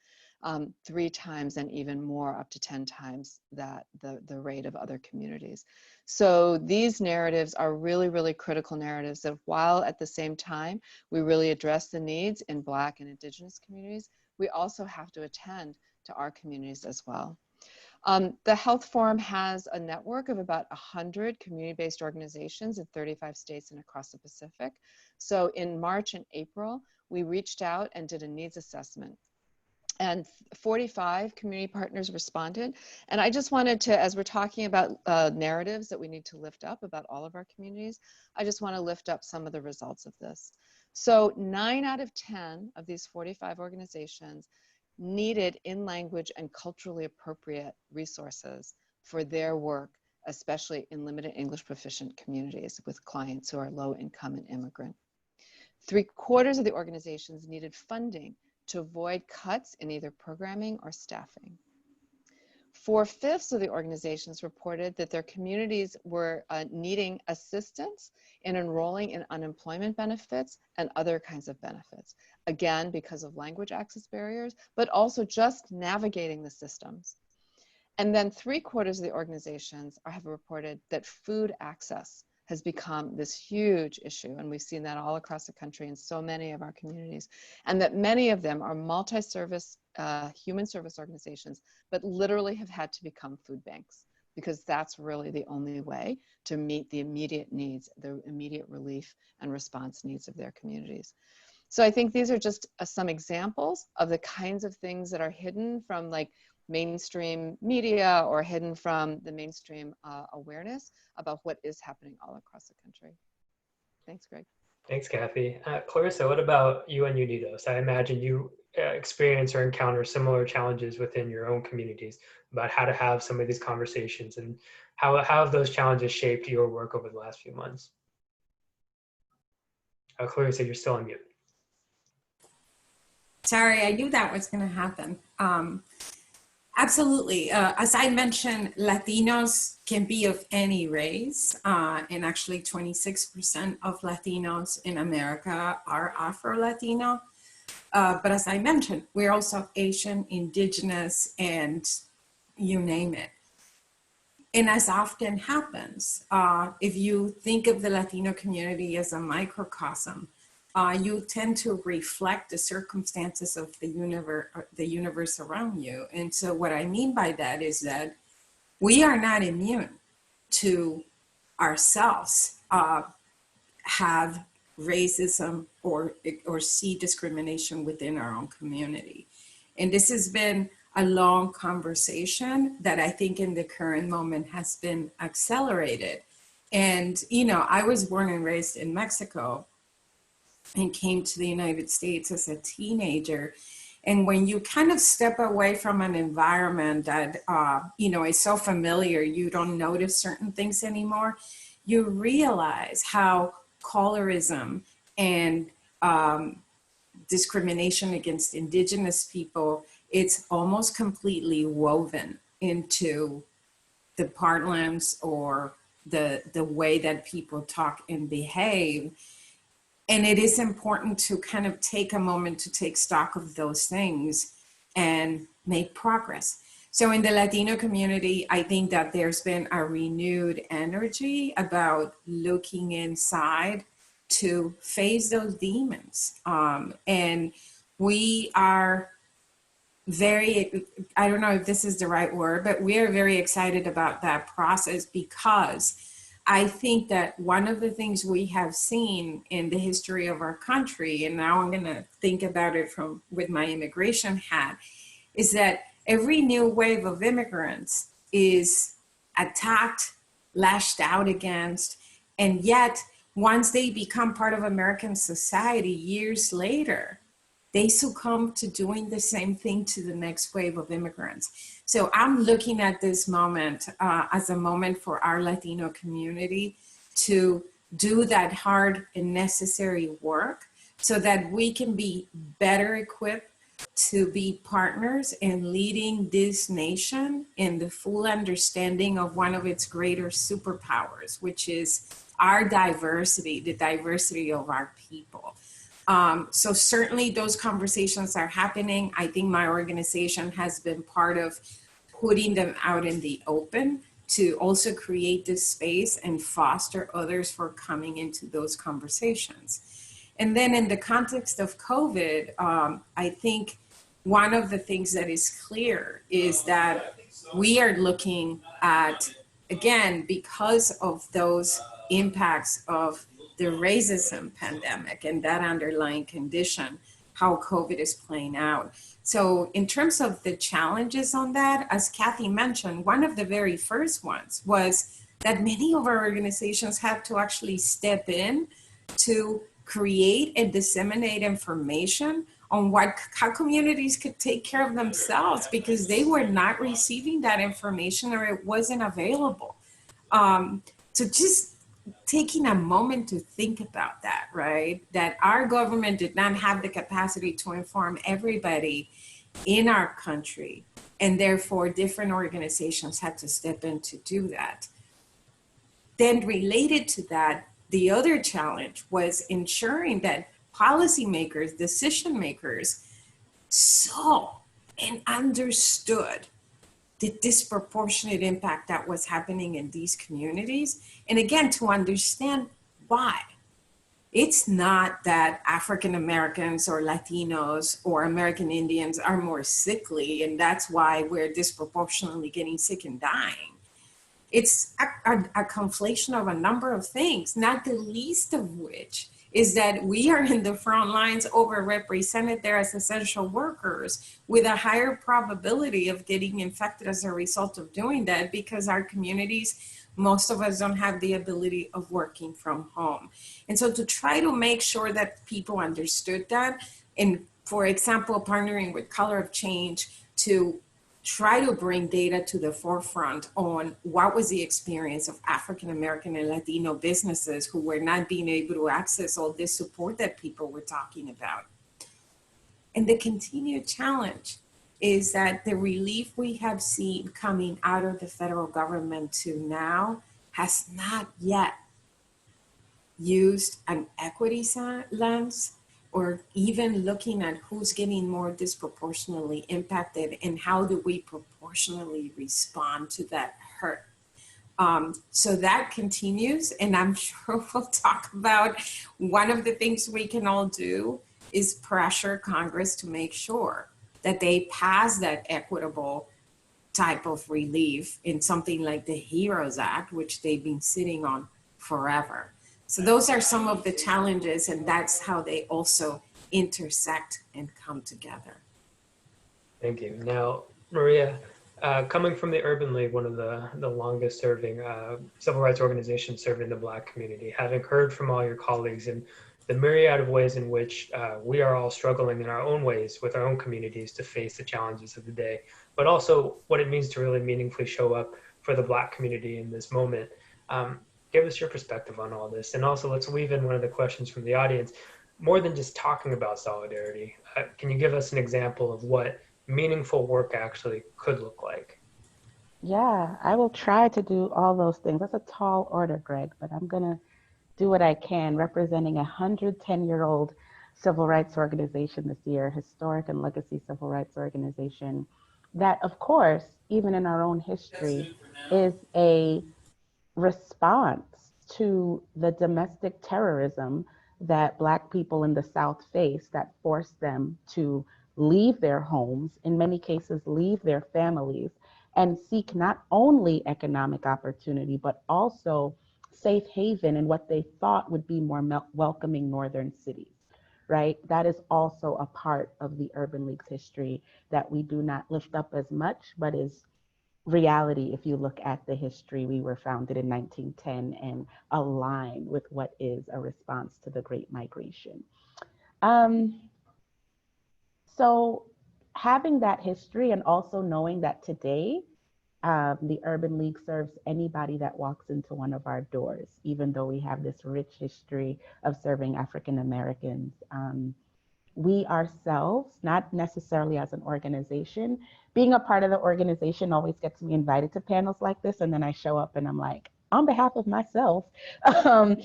3 times and even more, up to 10 times that the rate of other communities. So these narratives are really, really critical narratives that, while at the same time we really address the needs in Black and Indigenous communities, we also have to attend to our communities as well. The Health Forum has a network of about 100 community-based organizations in 35 states and across the Pacific. So in March and April, we reached out and did a needs assessment. And 45 community partners responded. And I just wanted to, as we're talking about narratives that we need to lift up about all of our communities, I just want to lift up some of the results of this. So 9 out of 10 of these 45 organizations needed in-language and culturally appropriate resources for their work, especially in limited English proficient communities with clients who are low income and immigrant. 3/4 of the organizations needed funding to avoid cuts in either programming or staffing. 4/5 of the organizations reported that their communities were needing assistance in enrolling in unemployment benefits and other kinds of benefits. Again, because of language access barriers, but also just navigating the systems. And then 3/4 of the organizations have reported that food access has become this huge issue, and we've seen that all across the country in so many of our communities, and that many of them are multi-service human service organizations, but literally have had to become food banks, because that's really the only way to meet the immediate needs, the immediate relief and response needs of their communities. So I think these are just some examples of the kinds of things that are hidden from like mainstream media or hidden from the mainstream awareness about what is happening all across the country. Thanks, Greg. Thanks, Kathy. Clarissa, what about you and Unidos? I imagine you experience or encounter similar challenges within your own communities about how to have some of these conversations, and how have those challenges shaped your work over the last few months? Clarissa, you're still on mute. Sorry, I knew that was going to happen. Absolutely. As I mentioned, Latinos can be of any race, and actually 26% of Latinos in America are Afro-Latino. But as I mentioned, we're also Asian, Indigenous, and you name it. And as often happens, if you think of the Latino community as a microcosm, you tend to reflect the circumstances of the universe around you. And so what I mean by that is that we are not immune to ourselves have racism or see discrimination within our own community. And this has been a long conversation that I think in the current moment has been accelerated. And, you know, I was born and raised in Mexico and came to the United States as a teenager. And when you kind of step away from an environment that, you know, is so familiar, you don't notice certain things anymore, you realize how colorism and discrimination against Indigenous people, it's almost completely woven into the parlance or the way that people talk and behave. And it is important to kind of take a moment to take stock of those things and make progress. So in the Latino community, I think that there's been a renewed energy about looking inside to face those demons. And we are very, I don't know if this is the right word, but we are very excited about that process, because I think that one of the things we have seen in the history of our country, and now I'm going to think about it with my immigration hat, is that every new wave of immigrants is attacked, lashed out against, and yet once they become part of American society years later, they succumb to doing the same thing to the next wave of immigrants. So I'm looking at this moment as a moment for our Latino community to do that hard and necessary work so that we can be better equipped to be partners in leading this nation in the full understanding of one of its greater superpowers, which is our diversity, the diversity of our people. So certainly those conversations are happening. I think my organization has been part of putting them out in the open to also create this space and foster others for coming into those conversations. And then in the context of COVID, I think one of the things that is clear is that we are looking at, again, because of those impacts of the racism pandemic and that underlying condition, how COVID is playing out. So in terms of the challenges on that, as Kathy mentioned, one of the very first ones was that many of our organizations have to actually step in to create and disseminate information on how communities could take care of themselves because they were not receiving that information or it wasn't available. So just taking a moment to think about that, right? That our government did not have the capacity to inform everybody in our country, and therefore different organizations had to step in to do that. Then related to that, the other challenge was ensuring that policymakers, decision makers saw and understood the disproportionate impact that was happening in these communities. And again, to understand why. It's not that African Americans or Latinos or American Indians are more sickly and that's why we're disproportionately getting sick and dying. It's a conflation of a number of things, not the least of which is that we are in the front lines overrepresented there as essential workers with a higher probability of getting infected as a result of doing that because our communities, most of us don't have the ability of working from home. And so to try to make sure that people understood that, and for example, partnering with Color of Change to try to bring data to the forefront on what was the experience of African American and Latino businesses who were not being able to access all this support that people were talking about. And the continued challenge is that the relief we have seen coming out of the federal government to now has not yet used an equity lens or even looking at who's getting more disproportionately impacted and how do we proportionally respond to that hurt. So that continues, and I'm sure we'll talk about one of the things we can all do is pressure Congress to make sure that they pass that equitable type of relief in something like the HEROES Act, which they've been sitting on forever. So those are some of the challenges, and that's how they also intersect and come together. Thank you. Now, Maria, coming from the Urban League, one of the longest serving civil rights organizations serving the Black community, having heard from all your colleagues and the myriad of ways in which we are all struggling in our own ways with our own communities to face the challenges of the day, but also what it means to really meaningfully show up for the Black community in this moment. Give us your perspective on all this. And also let's weave in one of the questions from the audience. More than just talking about solidarity, can you give us an example of what meaningful work actually could look like? Yeah, I will try to do all those things. That's a tall order, Greg, but I'm going to do what I can, representing a 110-year-old civil rights organization this year, historic and legacy civil rights organization, that, of course, even in our own history, is a response to the domestic terrorism that Black people in the South face that forced them to leave their homes, in many cases leave their families, and seek not only economic opportunity, but also safe haven in what they thought would be more welcoming northern cities. right? That is also a part of the Urban League's history that we do not lift up as much, but is reality. If you look at the history, we were founded in 1910 and align with what is a response to the Great Migration. So having that history and also knowing that today, the Urban League serves anybody that walks into one of our doors, even though we have this rich history of serving African Americans. We ourselves, not necessarily as an organization, being a part of the organization always gets me invited to panels like this, and then I show up and I'm like, on behalf of myself. But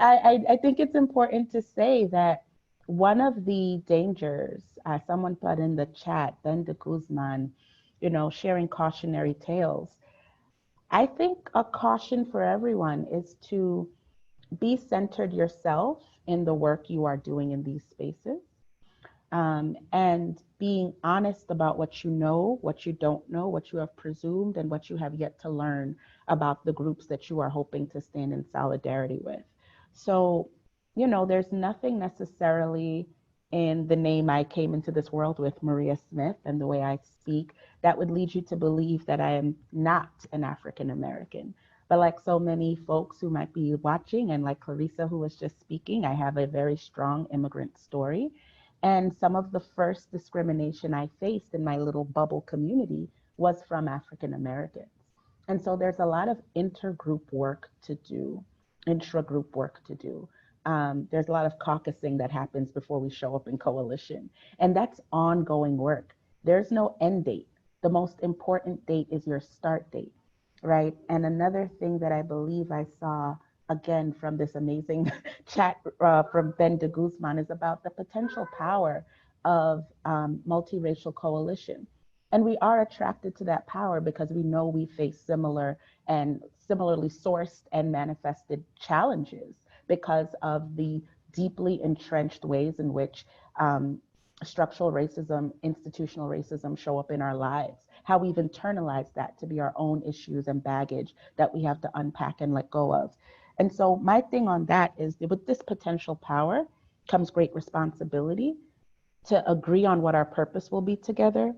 I think it's important to say that one of the dangers, someone put in the chat, Ben de Guzman, sharing cautionary tales. I think a caution for everyone is to be centered yourself in the work you are doing in these spaces, and being honest about what you know, what you don't know, what you have presumed, and what you have yet to learn about the groups that you are hoping to stand in solidarity with. So, there's nothing necessarily in the name I came into this world with, Maria Smith, and the way I speak, that would lead you to believe that I am not an African American. But like so many folks who might be watching, and like Clarissa, who was just speaking, I have a very strong immigrant story. And some of the first discrimination I faced in my little bubble community was from African Americans. And so there's a lot of intergroup work to do, intra-group work to do. There's a lot of caucusing that happens before we show up in coalition. And that's ongoing work. There's no end date. The most important date is your start date, right? And another thing that I believe I saw, again, from this amazing chat from Ben de Guzman, is about the potential power of multiracial coalition. And we are attracted to that power because we know we face similar and similarly sourced and manifested challenges because of the deeply entrenched ways in which structural racism, institutional racism show up in our lives, how we've internalized that to be our own issues and baggage that we have to unpack and let go of. And so my thing on that is, with this potential power comes great responsibility to agree on what our purpose will be together,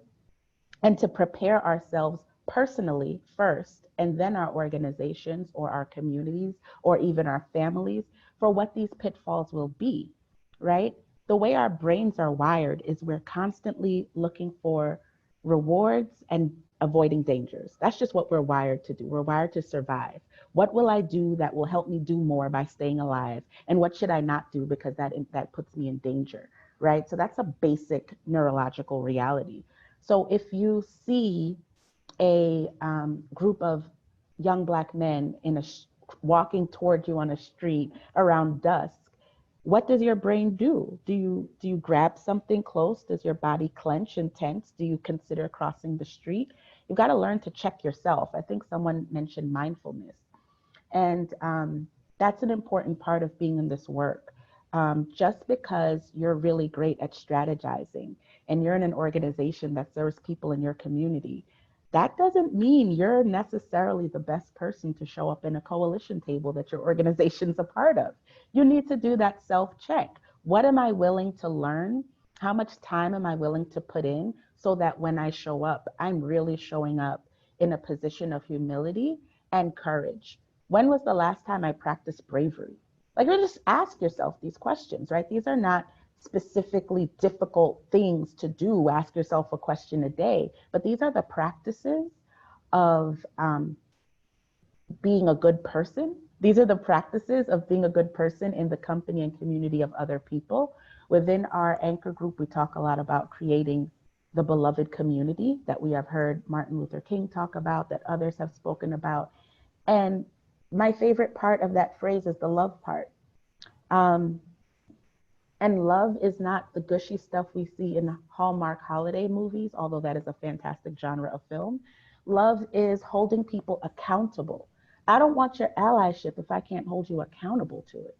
and to prepare ourselves personally first, and then our organizations or our communities or even our families for what these pitfalls will be, right? The way our brains are wired is we're constantly looking for rewards and avoiding dangers. That's just what we're wired to do. We're wired to survive. What will I do that will help me do more by staying alive? And what should I not do because that puts me in danger, right? So that's a basic neurological reality. So if you see a group of young Black men walking toward you on a street around dusk, what does your brain do? Do you grab something close? Does your body clench and tense? Do you consider crossing the street? You've got to learn to check yourself. I think someone mentioned mindfulness. And that's an important part of being in this work. Just because you're really great at strategizing and you're in an organization that serves people in your community, that doesn't mean you're necessarily the best person to show up in a coalition table that your organization's a part of. You need to do that self-check. What am I willing to learn? How much time am I willing to put in so that when I show up, I'm really showing up in a position of humility and courage? When was the last time I practiced bravery? Like, you just ask yourself these questions, right? These are not specifically difficult things to do. Ask yourself a question a day, but these are the practices of being a good person. These are the practices of being a good person in the company and community of other people. Within our anchor group, we talk a lot about creating the beloved community that we have heard Martin Luther King talk about, that others have spoken about. And my favorite part of that phrase is the love part. And love is not the gushy stuff we see in Hallmark holiday movies, although that is a fantastic genre of film. Love is holding people accountable. I don't want your allyship if I can't hold you accountable to it.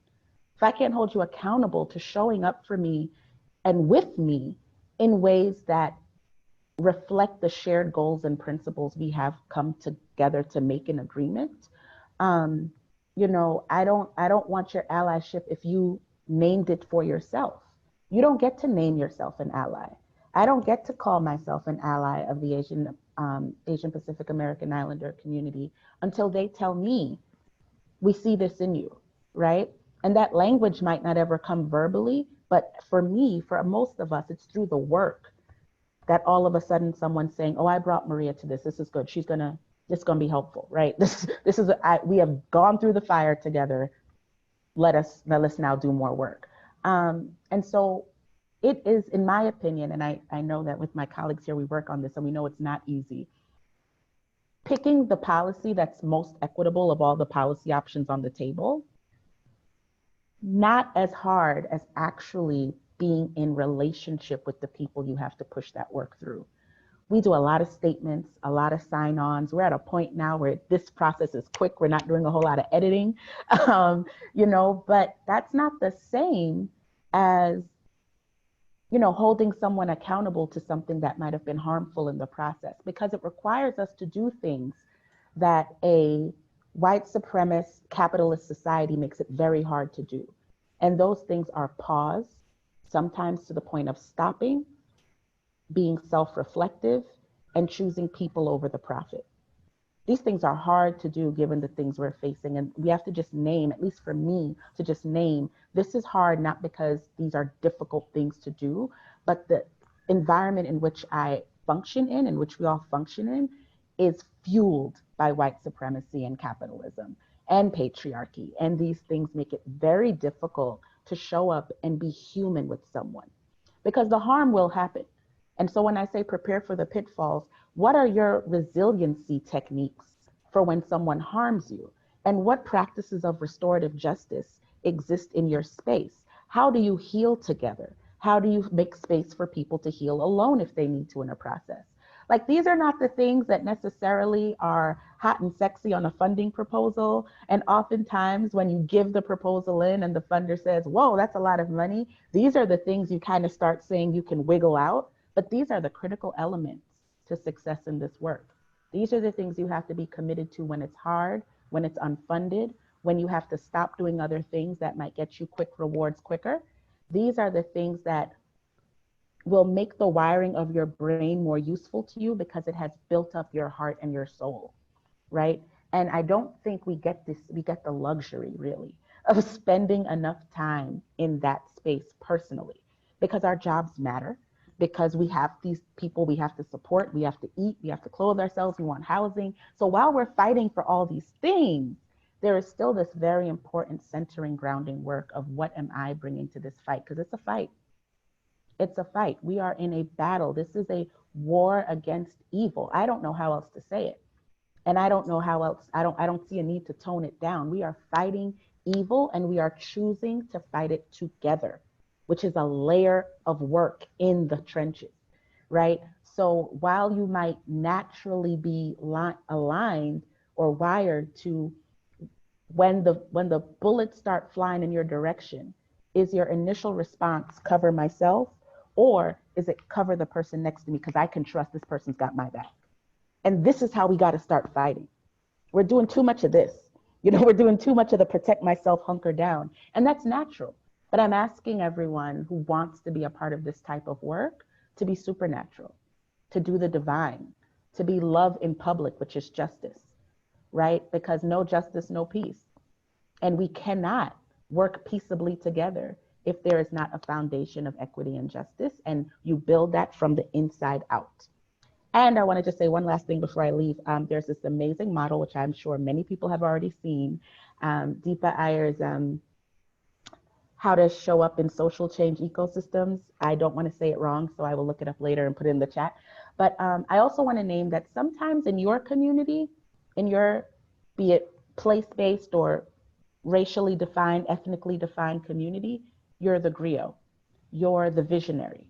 If I can't hold you accountable to showing up for me and with me in ways that reflect the shared goals and principles we have come together to make an agreement. I don't want your allyship if you named it for yourself. You don't get to name yourself an ally. I don't get to call myself an ally of the Asian Pacific American Islander community until they tell me, we see this in you, right? And that language might not ever come verbally, but for me, for most of us, it's through the work that all of a sudden someone's saying, oh, I brought Maria to this. This is good. This is gonna be helpful, right? We have gone through the fire together. Let us now do more work. And so it is, in my opinion, and I know that with my colleagues here, we work on this and we know it's not easy. Picking the policy that's most equitable of all the policy options on the table, not as hard as actually being in relationship with the people you have to push that work through. We do a lot of statements, a lot of sign-ons. We're at a point now where this process is quick. We're not doing a whole lot of editing, but that's not the same as, holding someone accountable to something that might have been harmful in the process, because it requires us to do things that a white supremacist capitalist society makes it very hard to do. And those things are pause, sometimes to the point of stopping, being self-reflective, and choosing people over the profit. These things are hard to do given the things we're facing. And we have to just name, at least for me, to just name, this is hard, not because these are difficult things to do, but the environment in which I function in which we all function in, is fueled by white supremacy and capitalism and patriarchy. And these things make it very difficult to show up and be human with someone, because the harm will happen. And so when I say prepare for the pitfalls, what are your resiliency techniques for when someone harms you? And what practices of restorative justice exist in your space? How do you heal together? How do you make space for people to heal alone if they need to in a process? Like, these are not the things that necessarily are hot and sexy on a funding proposal. And oftentimes when you give the proposal in and the funder says, whoa, that's a lot of money, these are the things you kind of start saying you can wiggle out. But these are the critical elements to success in this work. These are the things you have to be committed to when it's hard, when it's unfunded, when you have to stop doing other things that might get you quick rewards quicker. These are the things that will make the wiring of your brain more useful to you because it has built up your heart and your soul, right? And I don't think we get the luxury really of spending enough time in that space personally, because our jobs matter, because we have these people we have to support, we have to eat, we have to clothe ourselves, we want housing. So while we're fighting for all these things, there is still this very important centering, grounding work of what am I bringing to this fight? Because it's a fight. It's a fight. We are in a battle. This is a war against evil. I don't know how else to say it. And I don't know how else, I don't see a need to tone it down. We are fighting evil and we are choosing to fight it together, which is a layer of work in the trenches, right? So while you might naturally be aligned or wired to when the bullets start flying in your direction, is your initial response cover myself, or is it cover the person next to me because I can trust this person's got my back? And this is how we got to start fighting. We're doing too much of this. We're doing too much of the protect myself, hunker down. And that's natural. But I'm asking everyone who wants to be a part of this type of work to be supernatural, to do the divine, to be love in public, which is justice, right? Because no justice, no peace. And we cannot work peaceably together if there is not a foundation of equity and justice, and you build that from the inside out. And I want to just say one last thing before I leave. There's this amazing model, which I'm sure many people have already seen, Deepa Iyer's How to Show Up in Social Change Ecosystems. I don't want to say it wrong, so I will look it up later and put it in the chat. But I also want to name that sometimes in your community, in your, be it place-based or racially defined, ethnically defined community, you're the griot, you're the visionary.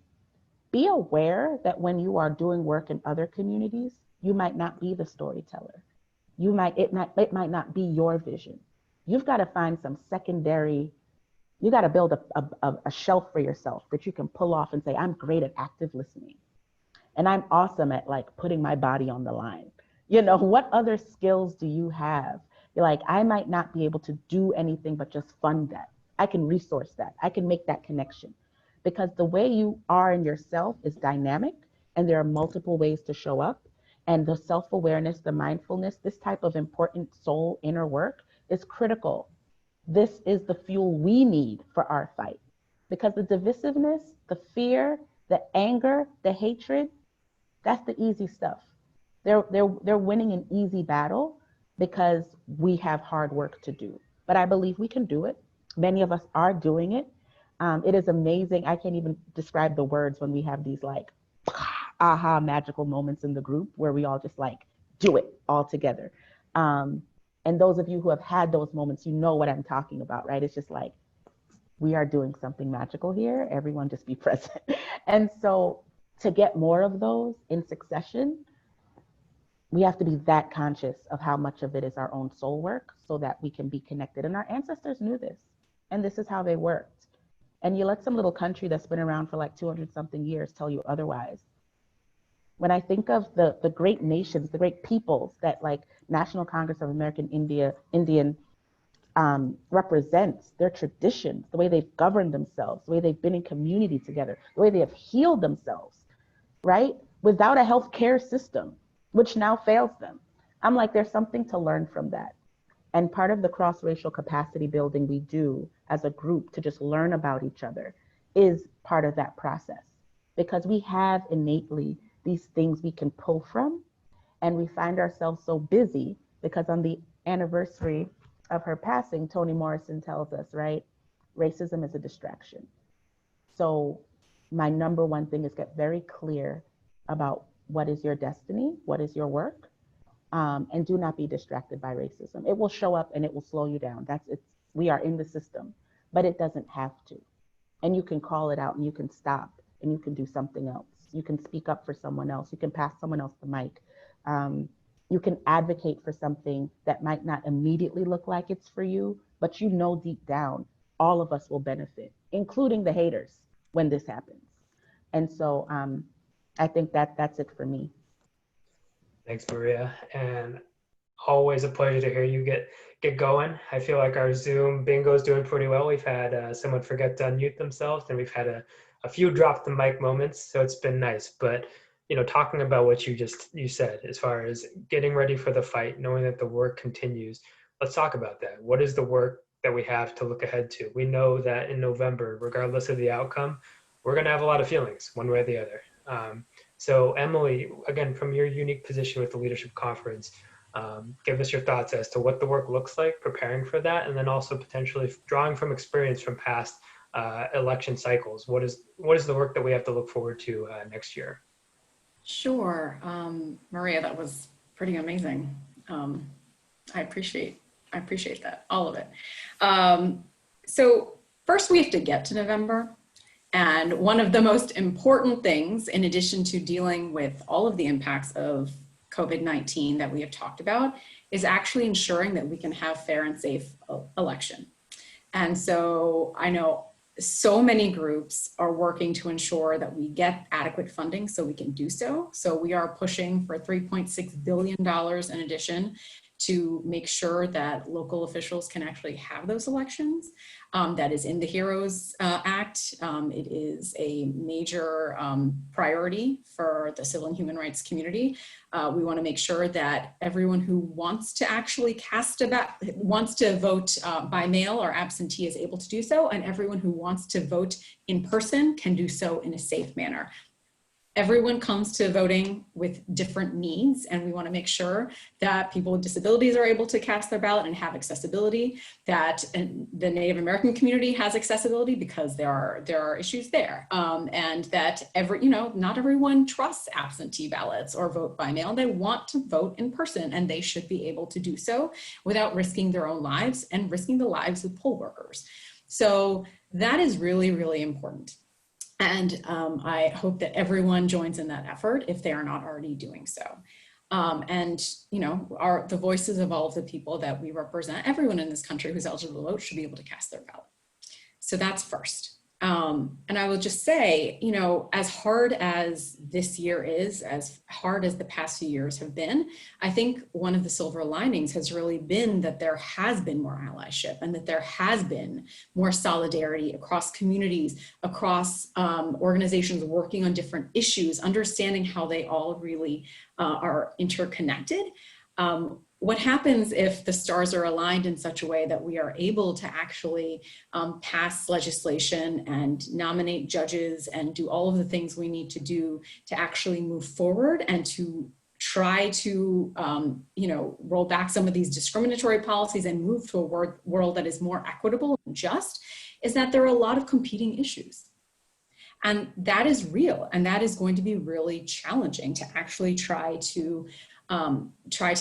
Be aware that when you are doing work in other communities, you might not be the storyteller. It might not be your vision. You've got to find some secondary, you got to build a shelf for yourself that you can pull off and say, I'm great at active listening. And I'm awesome at like putting my body on the line. What other skills do you have? You're like, I might not be able to do anything but just fund that. I can resource that. I can make that connection, because the way you are in yourself is dynamic, and there are multiple ways to show up. And the self-awareness, the mindfulness, this type of important soul inner work is critical. This is the fuel we need for our fight, because the divisiveness, the fear, the anger, the hatred, that's the easy stuff. They're winning an easy battle because we have hard work to do. But I believe we can do it. Many of us are doing it. It is amazing. I can't even describe the words when we have these like aha magical moments in the group where we all just like do it all together. And those of you who have had those moments, you know what I'm talking about, right? It's just like, we are doing something magical here. Everyone just be present. And so to get more of those in succession, we have to be that conscious of how much of it is our own soul work so that we can be connected. And our ancestors knew this, and this is how they worked. And you let some little country that's been around for like 200 something years tell you otherwise. When I think of the great nations, the great peoples that like National Congress of American Indian represents, their traditions, the way they've governed themselves, the way they've been in community together, the way they have healed themselves, right? Without a healthcare system, which now fails them. I'm like, there's something to learn from that. And part of the cross-racial capacity building we do as a group to just learn about each other is part of that process, because we have innately these things we can pull from, and we find ourselves so busy because on the anniversary of her passing, Toni Morrison tells us, right, racism is a distraction. So my number one thing is get very clear about what is your destiny, what is your work, and do not be distracted by racism. It will show up and it will slow you down. We are in the system, but it doesn't have to. And you can call it out and you can stop and you can do something else. You can speak up for someone else. You can pass someone else the mic. You can advocate for something that might not immediately look like it's for you, but you know deep down, all of us will benefit, including the haters when this happens. And so I think that's it for me. Thanks, Maria. And always a pleasure to hear you get going. I feel like our Zoom bingo is doing pretty well. We've had someone forget to unmute themselves, and we've had a few drop the mic moments, so it's been nice. But talking about what you said as far as getting ready for the fight, knowing that the work continues, let's talk about that. What is the work that we have to look ahead to? We know that in November, regardless of the outcome, we're going to have a lot of feelings one way or the other. So Emily, again, from your unique position with the Leadership Conference, give us your thoughts as to what the work looks like preparing for that, and then also potentially drawing from experience from past election cycles. What is the work that we have to look forward to next year? Sure. Maria, that was pretty amazing. I appreciate that, all of it. So first we have to get to November. And one of the most important things, in addition to dealing with all of the impacts of COVID-19 that we have talked about, is actually ensuring that we can have fair and safe election. And so I know so many groups are working to ensure that we get adequate funding so we can do so. So we are pushing for $3.6 billion in addition to make sure that local officials can actually have those elections. That is in the HEROES Act. It is a major priority for the civil and human rights community. We want to make sure that everyone who wants to actually wants to vote by mail or absentee is able to do so, and everyone who wants to vote in person can do so in a safe manner. Everyone comes to voting with different needs, and we want to make sure that people with disabilities are able to cast their ballot and have accessibility, that the Native American community has accessibility because there are issues there, and that not everyone trusts absentee ballots or vote by mail. They want to vote in person, and they should be able to do so without risking their own lives and risking the lives of poll workers. So that is really, really important. And I hope that everyone joins in that effort if they are not already doing so. The voices of all of the people that we represent, everyone in this country who's eligible to vote should be able to cast their ballot. So that's first. And I will just say, you know, as hard as this year is, as hard as the past few years have been, I think one of the silver linings has really been that there has been more allyship and that there has been more solidarity across communities, across organizations working on different issues, understanding how they all really are interconnected. What happens if the stars are aligned in such a way that we are able to actually pass legislation and nominate judges and do all of the things we need to do to actually move forward and to try to, you know, roll back some of these discriminatory policies and move to a world that is more equitable and just, is that there are a lot of competing issues. And that is real, and that is going to be really challenging to actually try to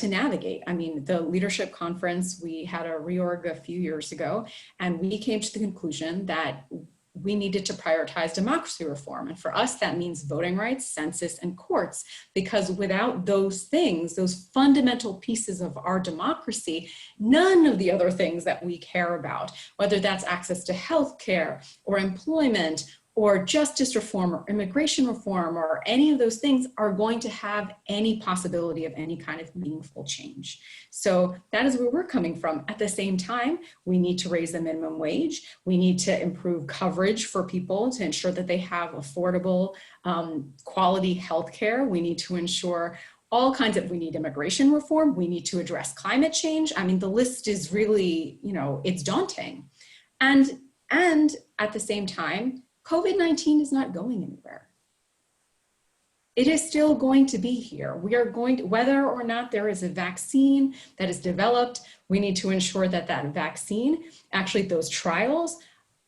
navigate. I mean, the leadership conference, we had a reorg a few years ago, and we came to the conclusion that we needed to prioritize democracy reform. And for us, that means voting rights, census, and courts, because without those things, those fundamental pieces of our democracy, none of the other things that we care about, whether that's access to healthcare or employment or justice reform or immigration reform or any of those things, are going to have any possibility of any kind of meaningful change. So that is where we're coming from. At the same time, we need to raise the minimum wage. We need to improve coverage for people to ensure that they have affordable, quality healthcare. We need to ensure all kinds of, we need immigration reform. We need to address climate change. I mean, the list is really, you know, it's daunting. And at the same time, COVID-19 is not going anywhere. It is still going to be here. We are going to, whether or not there is a vaccine that is developed, we need to ensure that that vaccine, actually those trials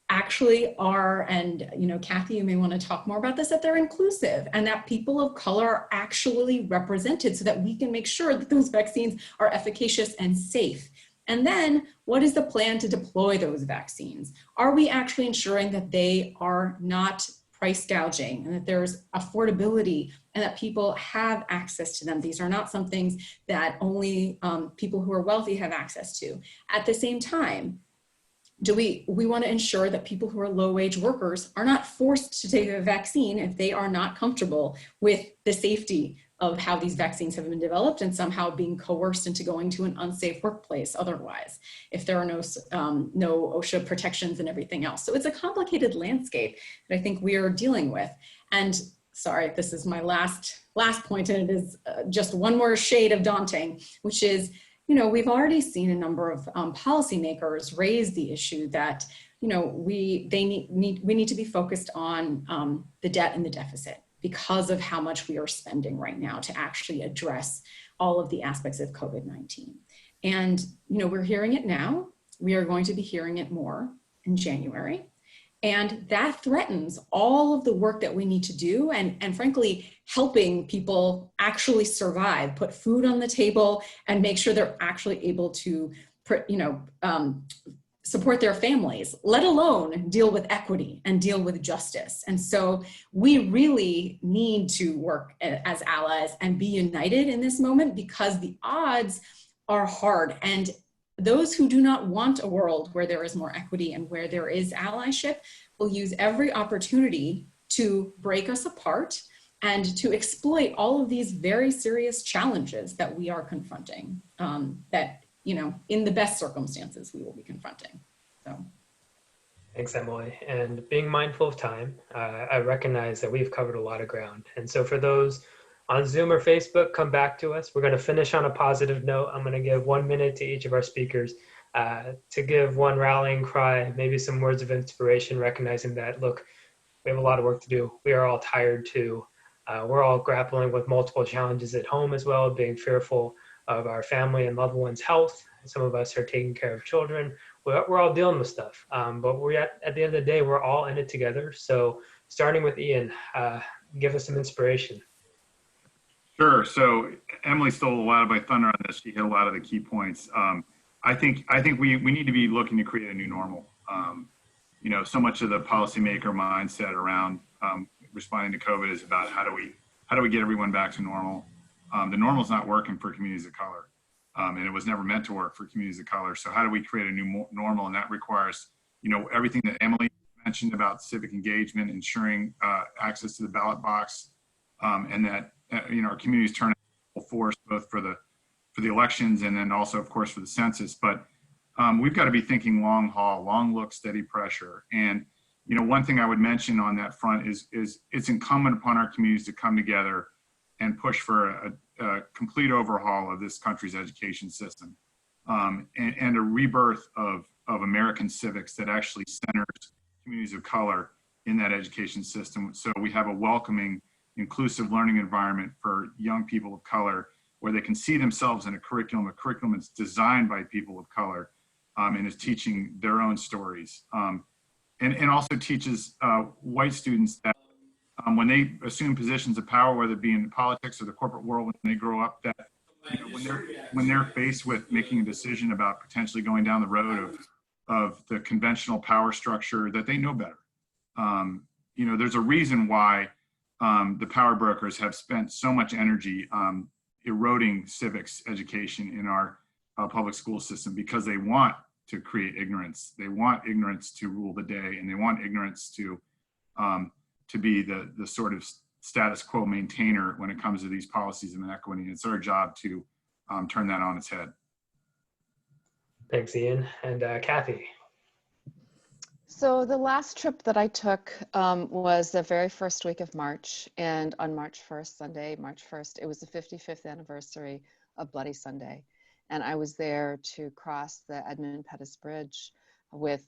actually are, and you know, Kathy, you may want to talk more about this, that they're inclusive and that people of color are actually represented so that we can make sure that those vaccines are efficacious and safe. And then what is the plan to deploy those vaccines? Are we actually ensuring that they are not price gouging and that there's affordability and that people have access to them? These are not some things that only people who are wealthy have access to. At the same time, we want to ensure that people who are low-wage workers are not forced to take a vaccine if they are not comfortable with the safety of how these vaccines have been developed and somehow being coerced into going to an unsafe workplace otherwise, if there are no OSHA protections and everything else. So it's a complicated landscape that I think we are dealing with. And sorry, this is my last point, and it is just one more shade of daunting, which is, you know, we've already seen a number of policymakers raise the issue that, you know, we need to be focused on the debt and the deficit, because of how much we are spending right now to actually address all of the aspects of COVID-19. And, you know, we're hearing it now. We are going to be hearing it more in January. And that threatens all of the work that we need to do and frankly, helping people actually survive, put food on the table and make sure they're actually able to, you know, support their families, let alone deal with equity and deal with justice. And so we really need to work as allies and be united in this moment, because the odds are hard. And those who do not want a world where there is more equity and where there is allyship will use every opportunity to break us apart and to exploit all of these very serious challenges that we are confronting, that, you know, in the best circumstances we will be confronting. So. Thanks, Emily. And being mindful of time, I recognize that we've covered a lot of ground. And so for those on Zoom or Facebook, come back to us. We're going to finish on a positive note. I'm going to give 1 minute to each of our speakers to give one rallying cry, maybe some words of inspiration, recognizing that, look, we have a lot of work to do. We are all tired too. We're all grappling with multiple challenges at home as well, being fearful of our family and loved ones' health. Some of us are taking care of children. We're all dealing with stuff, but we're at the end of the day, we're all in it together. So starting with Ian, give us some inspiration. Sure. So Emily stole a lot of my thunder on this. She hit a lot of the key points. I think we need to be looking to create a new normal. You know, so much of the policymaker mindset around responding to COVID is about how do we get everyone back to normal. The normal is not working for communities of color. And it was never meant to work for communities of color. So how do we create a new normal? And that requires, you know, everything that Emily mentioned about civic engagement, ensuring access to the ballot box, and that our communities turn out force both for the elections and then also, of course, for the census. But we've got to be thinking long haul, long look, steady pressure. And one thing I would mention on that front is it's incumbent upon our communities to come together and push for a complete overhaul of this country's education system, and a rebirth of American civics that actually centers communities of color in that education system. So we have a welcoming, inclusive learning environment for young people of color, where they can see themselves in a curriculum that's designed by people of color, and is teaching their own stories. And also teaches white students that when they assume positions of power, whether it be in politics or the corporate world, when they grow up, that when they're faced with making a decision about potentially going down the road of the conventional power structure, that they know better. There's a reason why the power brokers have spent so much energy eroding civics education in our public school system, because they want to create ignorance. They want ignorance to rule the day, and they want ignorance to be the sort of status quo maintainer when it comes to these policies of inequity. And it's our job to turn that on its head. Thanks, Ian. And Kathy. So the last trip that I took was the very first week of March, and on March 1st, Sunday, March 1st, it was the 55th anniversary of Bloody Sunday. And I was there to cross the Edmund Pettus Bridge with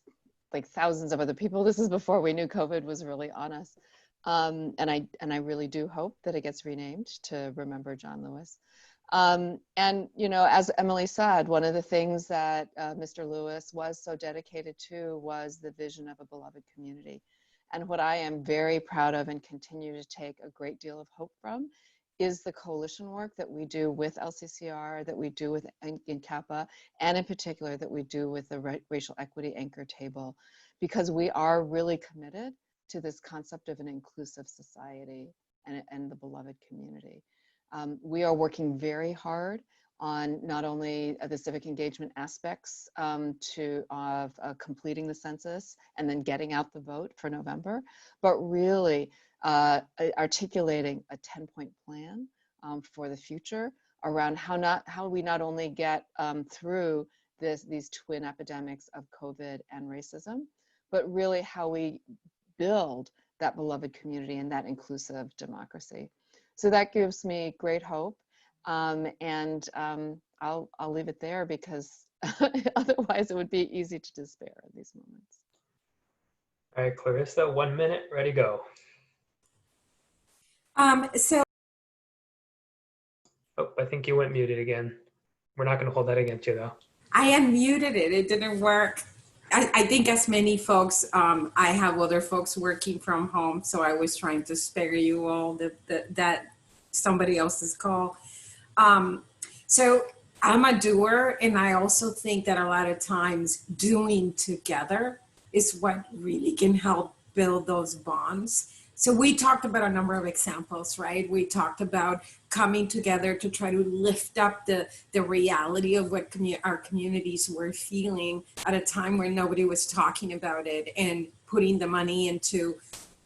like thousands of other people. This is before we knew COVID was really on us. And I really do hope that it gets renamed to remember John Lewis. And, as Emily said, one of the things that Mr. Lewis was so dedicated to was the vision of a beloved community. And what I am very proud of and continue to take a great deal of hope from is the coalition work that we do with LCCR, that we do with NCAPA, and in particular that we do with the Racial Equity Anchor table, because we are really committed to this concept of an inclusive society and the beloved community. We are working very hard on not only the civic engagement aspects of completing the census and then getting out the vote for November, but really articulating a 10-point plan for the future around how we not only get through these twin epidemics of COVID and racism, but really how we build that beloved community and that inclusive democracy. So that gives me great hope, and I'll leave it there, because otherwise it would be easy to despair in these moments. All right, Clarissa, 1 minute, ready, go. Oh, I think you went muted again. We're not going to hold that against you, though. I unmuted it. It didn't work. I think, as many folks, I have other folks working from home, so I was trying to spare you all that somebody else's call. So I'm a doer, and I also think that a lot of times doing together is what really can help build those bonds. So we talked about a number of examples, right? We talked about coming together to try to lift up the reality of what our communities were feeling at a time where nobody was talking about it, and putting the money into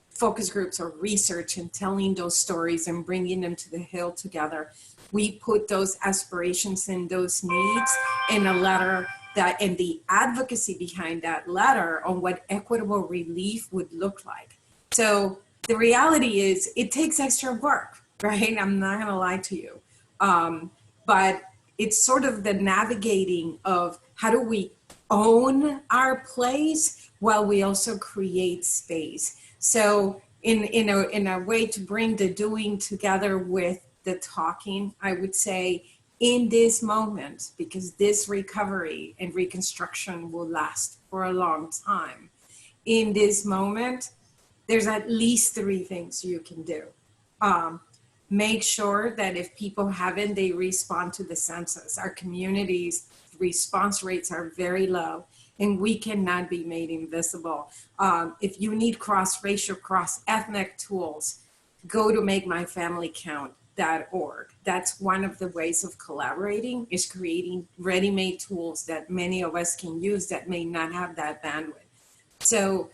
focus groups or research and telling those stories and bringing them to the Hill together. We put those aspirations and those needs in a letter and the advocacy behind that letter on what equitable relief would look like. So the reality is it takes extra work, right? I'm not gonna lie to you. But it's sort of the navigating of how do we own our place while we also create space. So in a way to bring the doing together with the talking, I would say in this moment, because this recovery and reconstruction will last for a long time, in this moment, there's at least 3 things you can do. Make sure that if people haven't, they respond to the census. Our communities' response rates are very low, and we cannot be made invisible. If you need cross-racial, cross-ethnic tools, go to makemyfamilycount.org. That's one of the ways of collaborating, is creating ready-made tools that many of us can use that may not have that bandwidth. So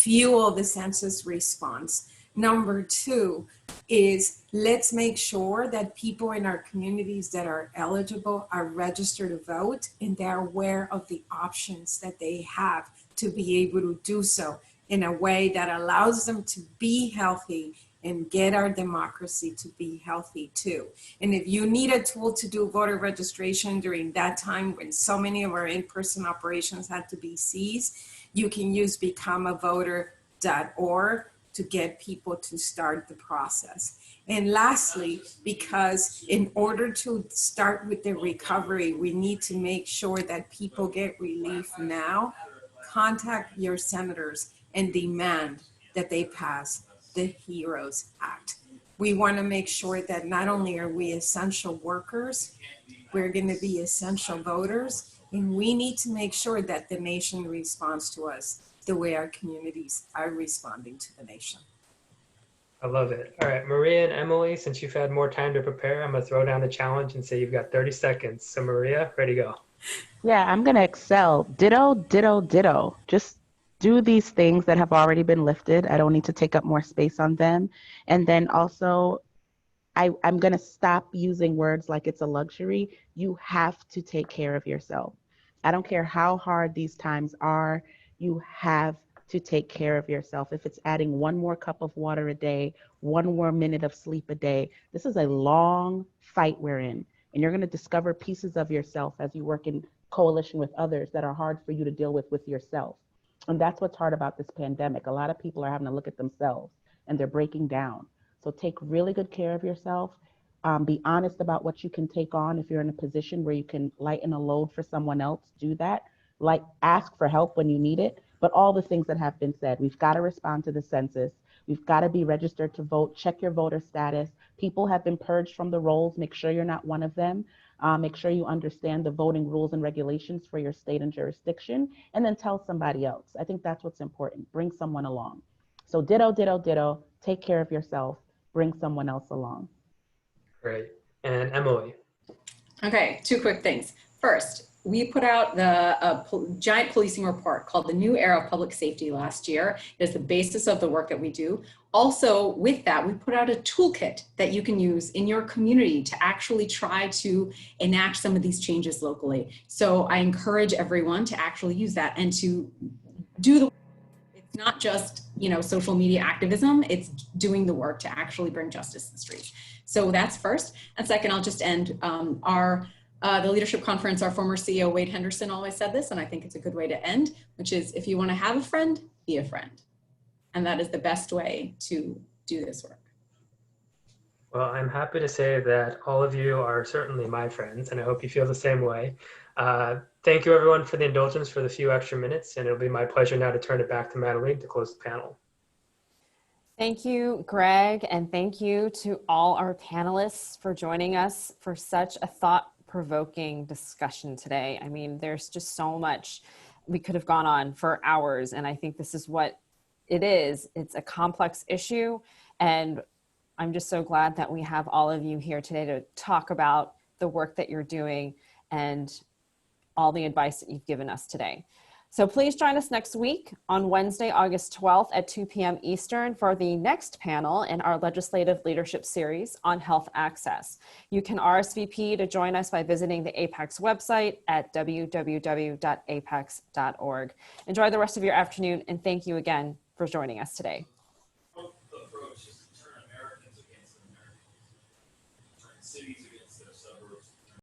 fuel the census response. Number two is let's make sure that people in our communities that are eligible are registered to vote and they're aware of the options that they have to be able to do so in a way that allows them to be healthy and get our democracy to be healthy too. And if you need a tool to do voter registration during that time when so many of our in-person operations had to be seized, you can use becomeavoter.org to get people to start the process. And lastly, because in order to start with the recovery, we need to make sure that people get relief now, contact your senators and demand that they pass the HEROES Act. We want to make sure that not only are we essential workers, we're going to be essential voters, and we need to make sure that the nation responds to us the way our communities are responding to the nation. I love it. All right, Maria and Emily, since you've had more time to prepare, I'm going to throw down the challenge and say you've got 30 seconds. So Maria, ready to go. Yeah, I'm going to excel. Ditto, ditto, ditto. Just do these things that have already been lifted. I don't need to take up more space on them. And then also, I'm going to stop using words like it's a luxury. You have to take care of yourself. I don't care how hard these times are. You have to take care of yourself. If it's adding one more cup of water a day, one more minute of sleep a day, this is a long fight we're in. And you're going to discover pieces of yourself as you work in coalition with others that are hard for you to deal with yourself. And that's what's hard about this pandemic. A lot of people are having to look at themselves and they're breaking down. So take really good care of yourself. Be honest about what you can take on. If you're in a position where you can lighten a load for someone else, do that. Like, ask for help when you need it. But all the things that have been said, we've got to respond to the census. We've got to be registered to vote. Check your voter status. People have been purged from the rolls. Make sure you're not one of them. Make sure you understand the voting rules and regulations for your state and jurisdiction, and then tell somebody else. I think that's what's important. Bring someone along. So ditto, ditto, ditto. Take care of yourself. Bring someone else along. Great. And Emily. Okay, two quick things. First, we put out the giant policing report called The New Era of Public Safety last year. It is the basis of the work that we do. Also, with that, we put out a toolkit that you can use in your community to actually try to enact some of these changes locally. So I encourage everyone to actually use that and to do the. It's not just, social media activism, it's doing the work to actually bring justice to the streets. So that's first. And second, I'll just end the leadership conference, our former CEO, Wade Henderson, always said this, and I think it's a good way to end, which is if you want to have a friend, be a friend. And that is the best way to do this work. Well, I'm happy to say that all of you are certainly my friends, and I hope you feel the same way. Thank you, everyone, for the indulgence for the few extra minutes, and it'll be my pleasure now to turn it back to Madeline to close the panel. Thank you, Greg, and thank you to all our panelists for joining us for such a thought-provoking discussion today. I mean, there's just so much. We could have gone on for hours, and I think this is what it is. It's a complex issue, and I'm just so glad that we have all of you here today to talk about the work that you're doing and all the advice that you've given us today. So please join us next week on Wednesday, August 12th at 2 p.m. Eastern for the next panel in our legislative leadership series on health access. You can RSVP to join us by visiting the APEX website at www.apex.org. Enjoy the rest of your afternoon, and thank you again for joining us today.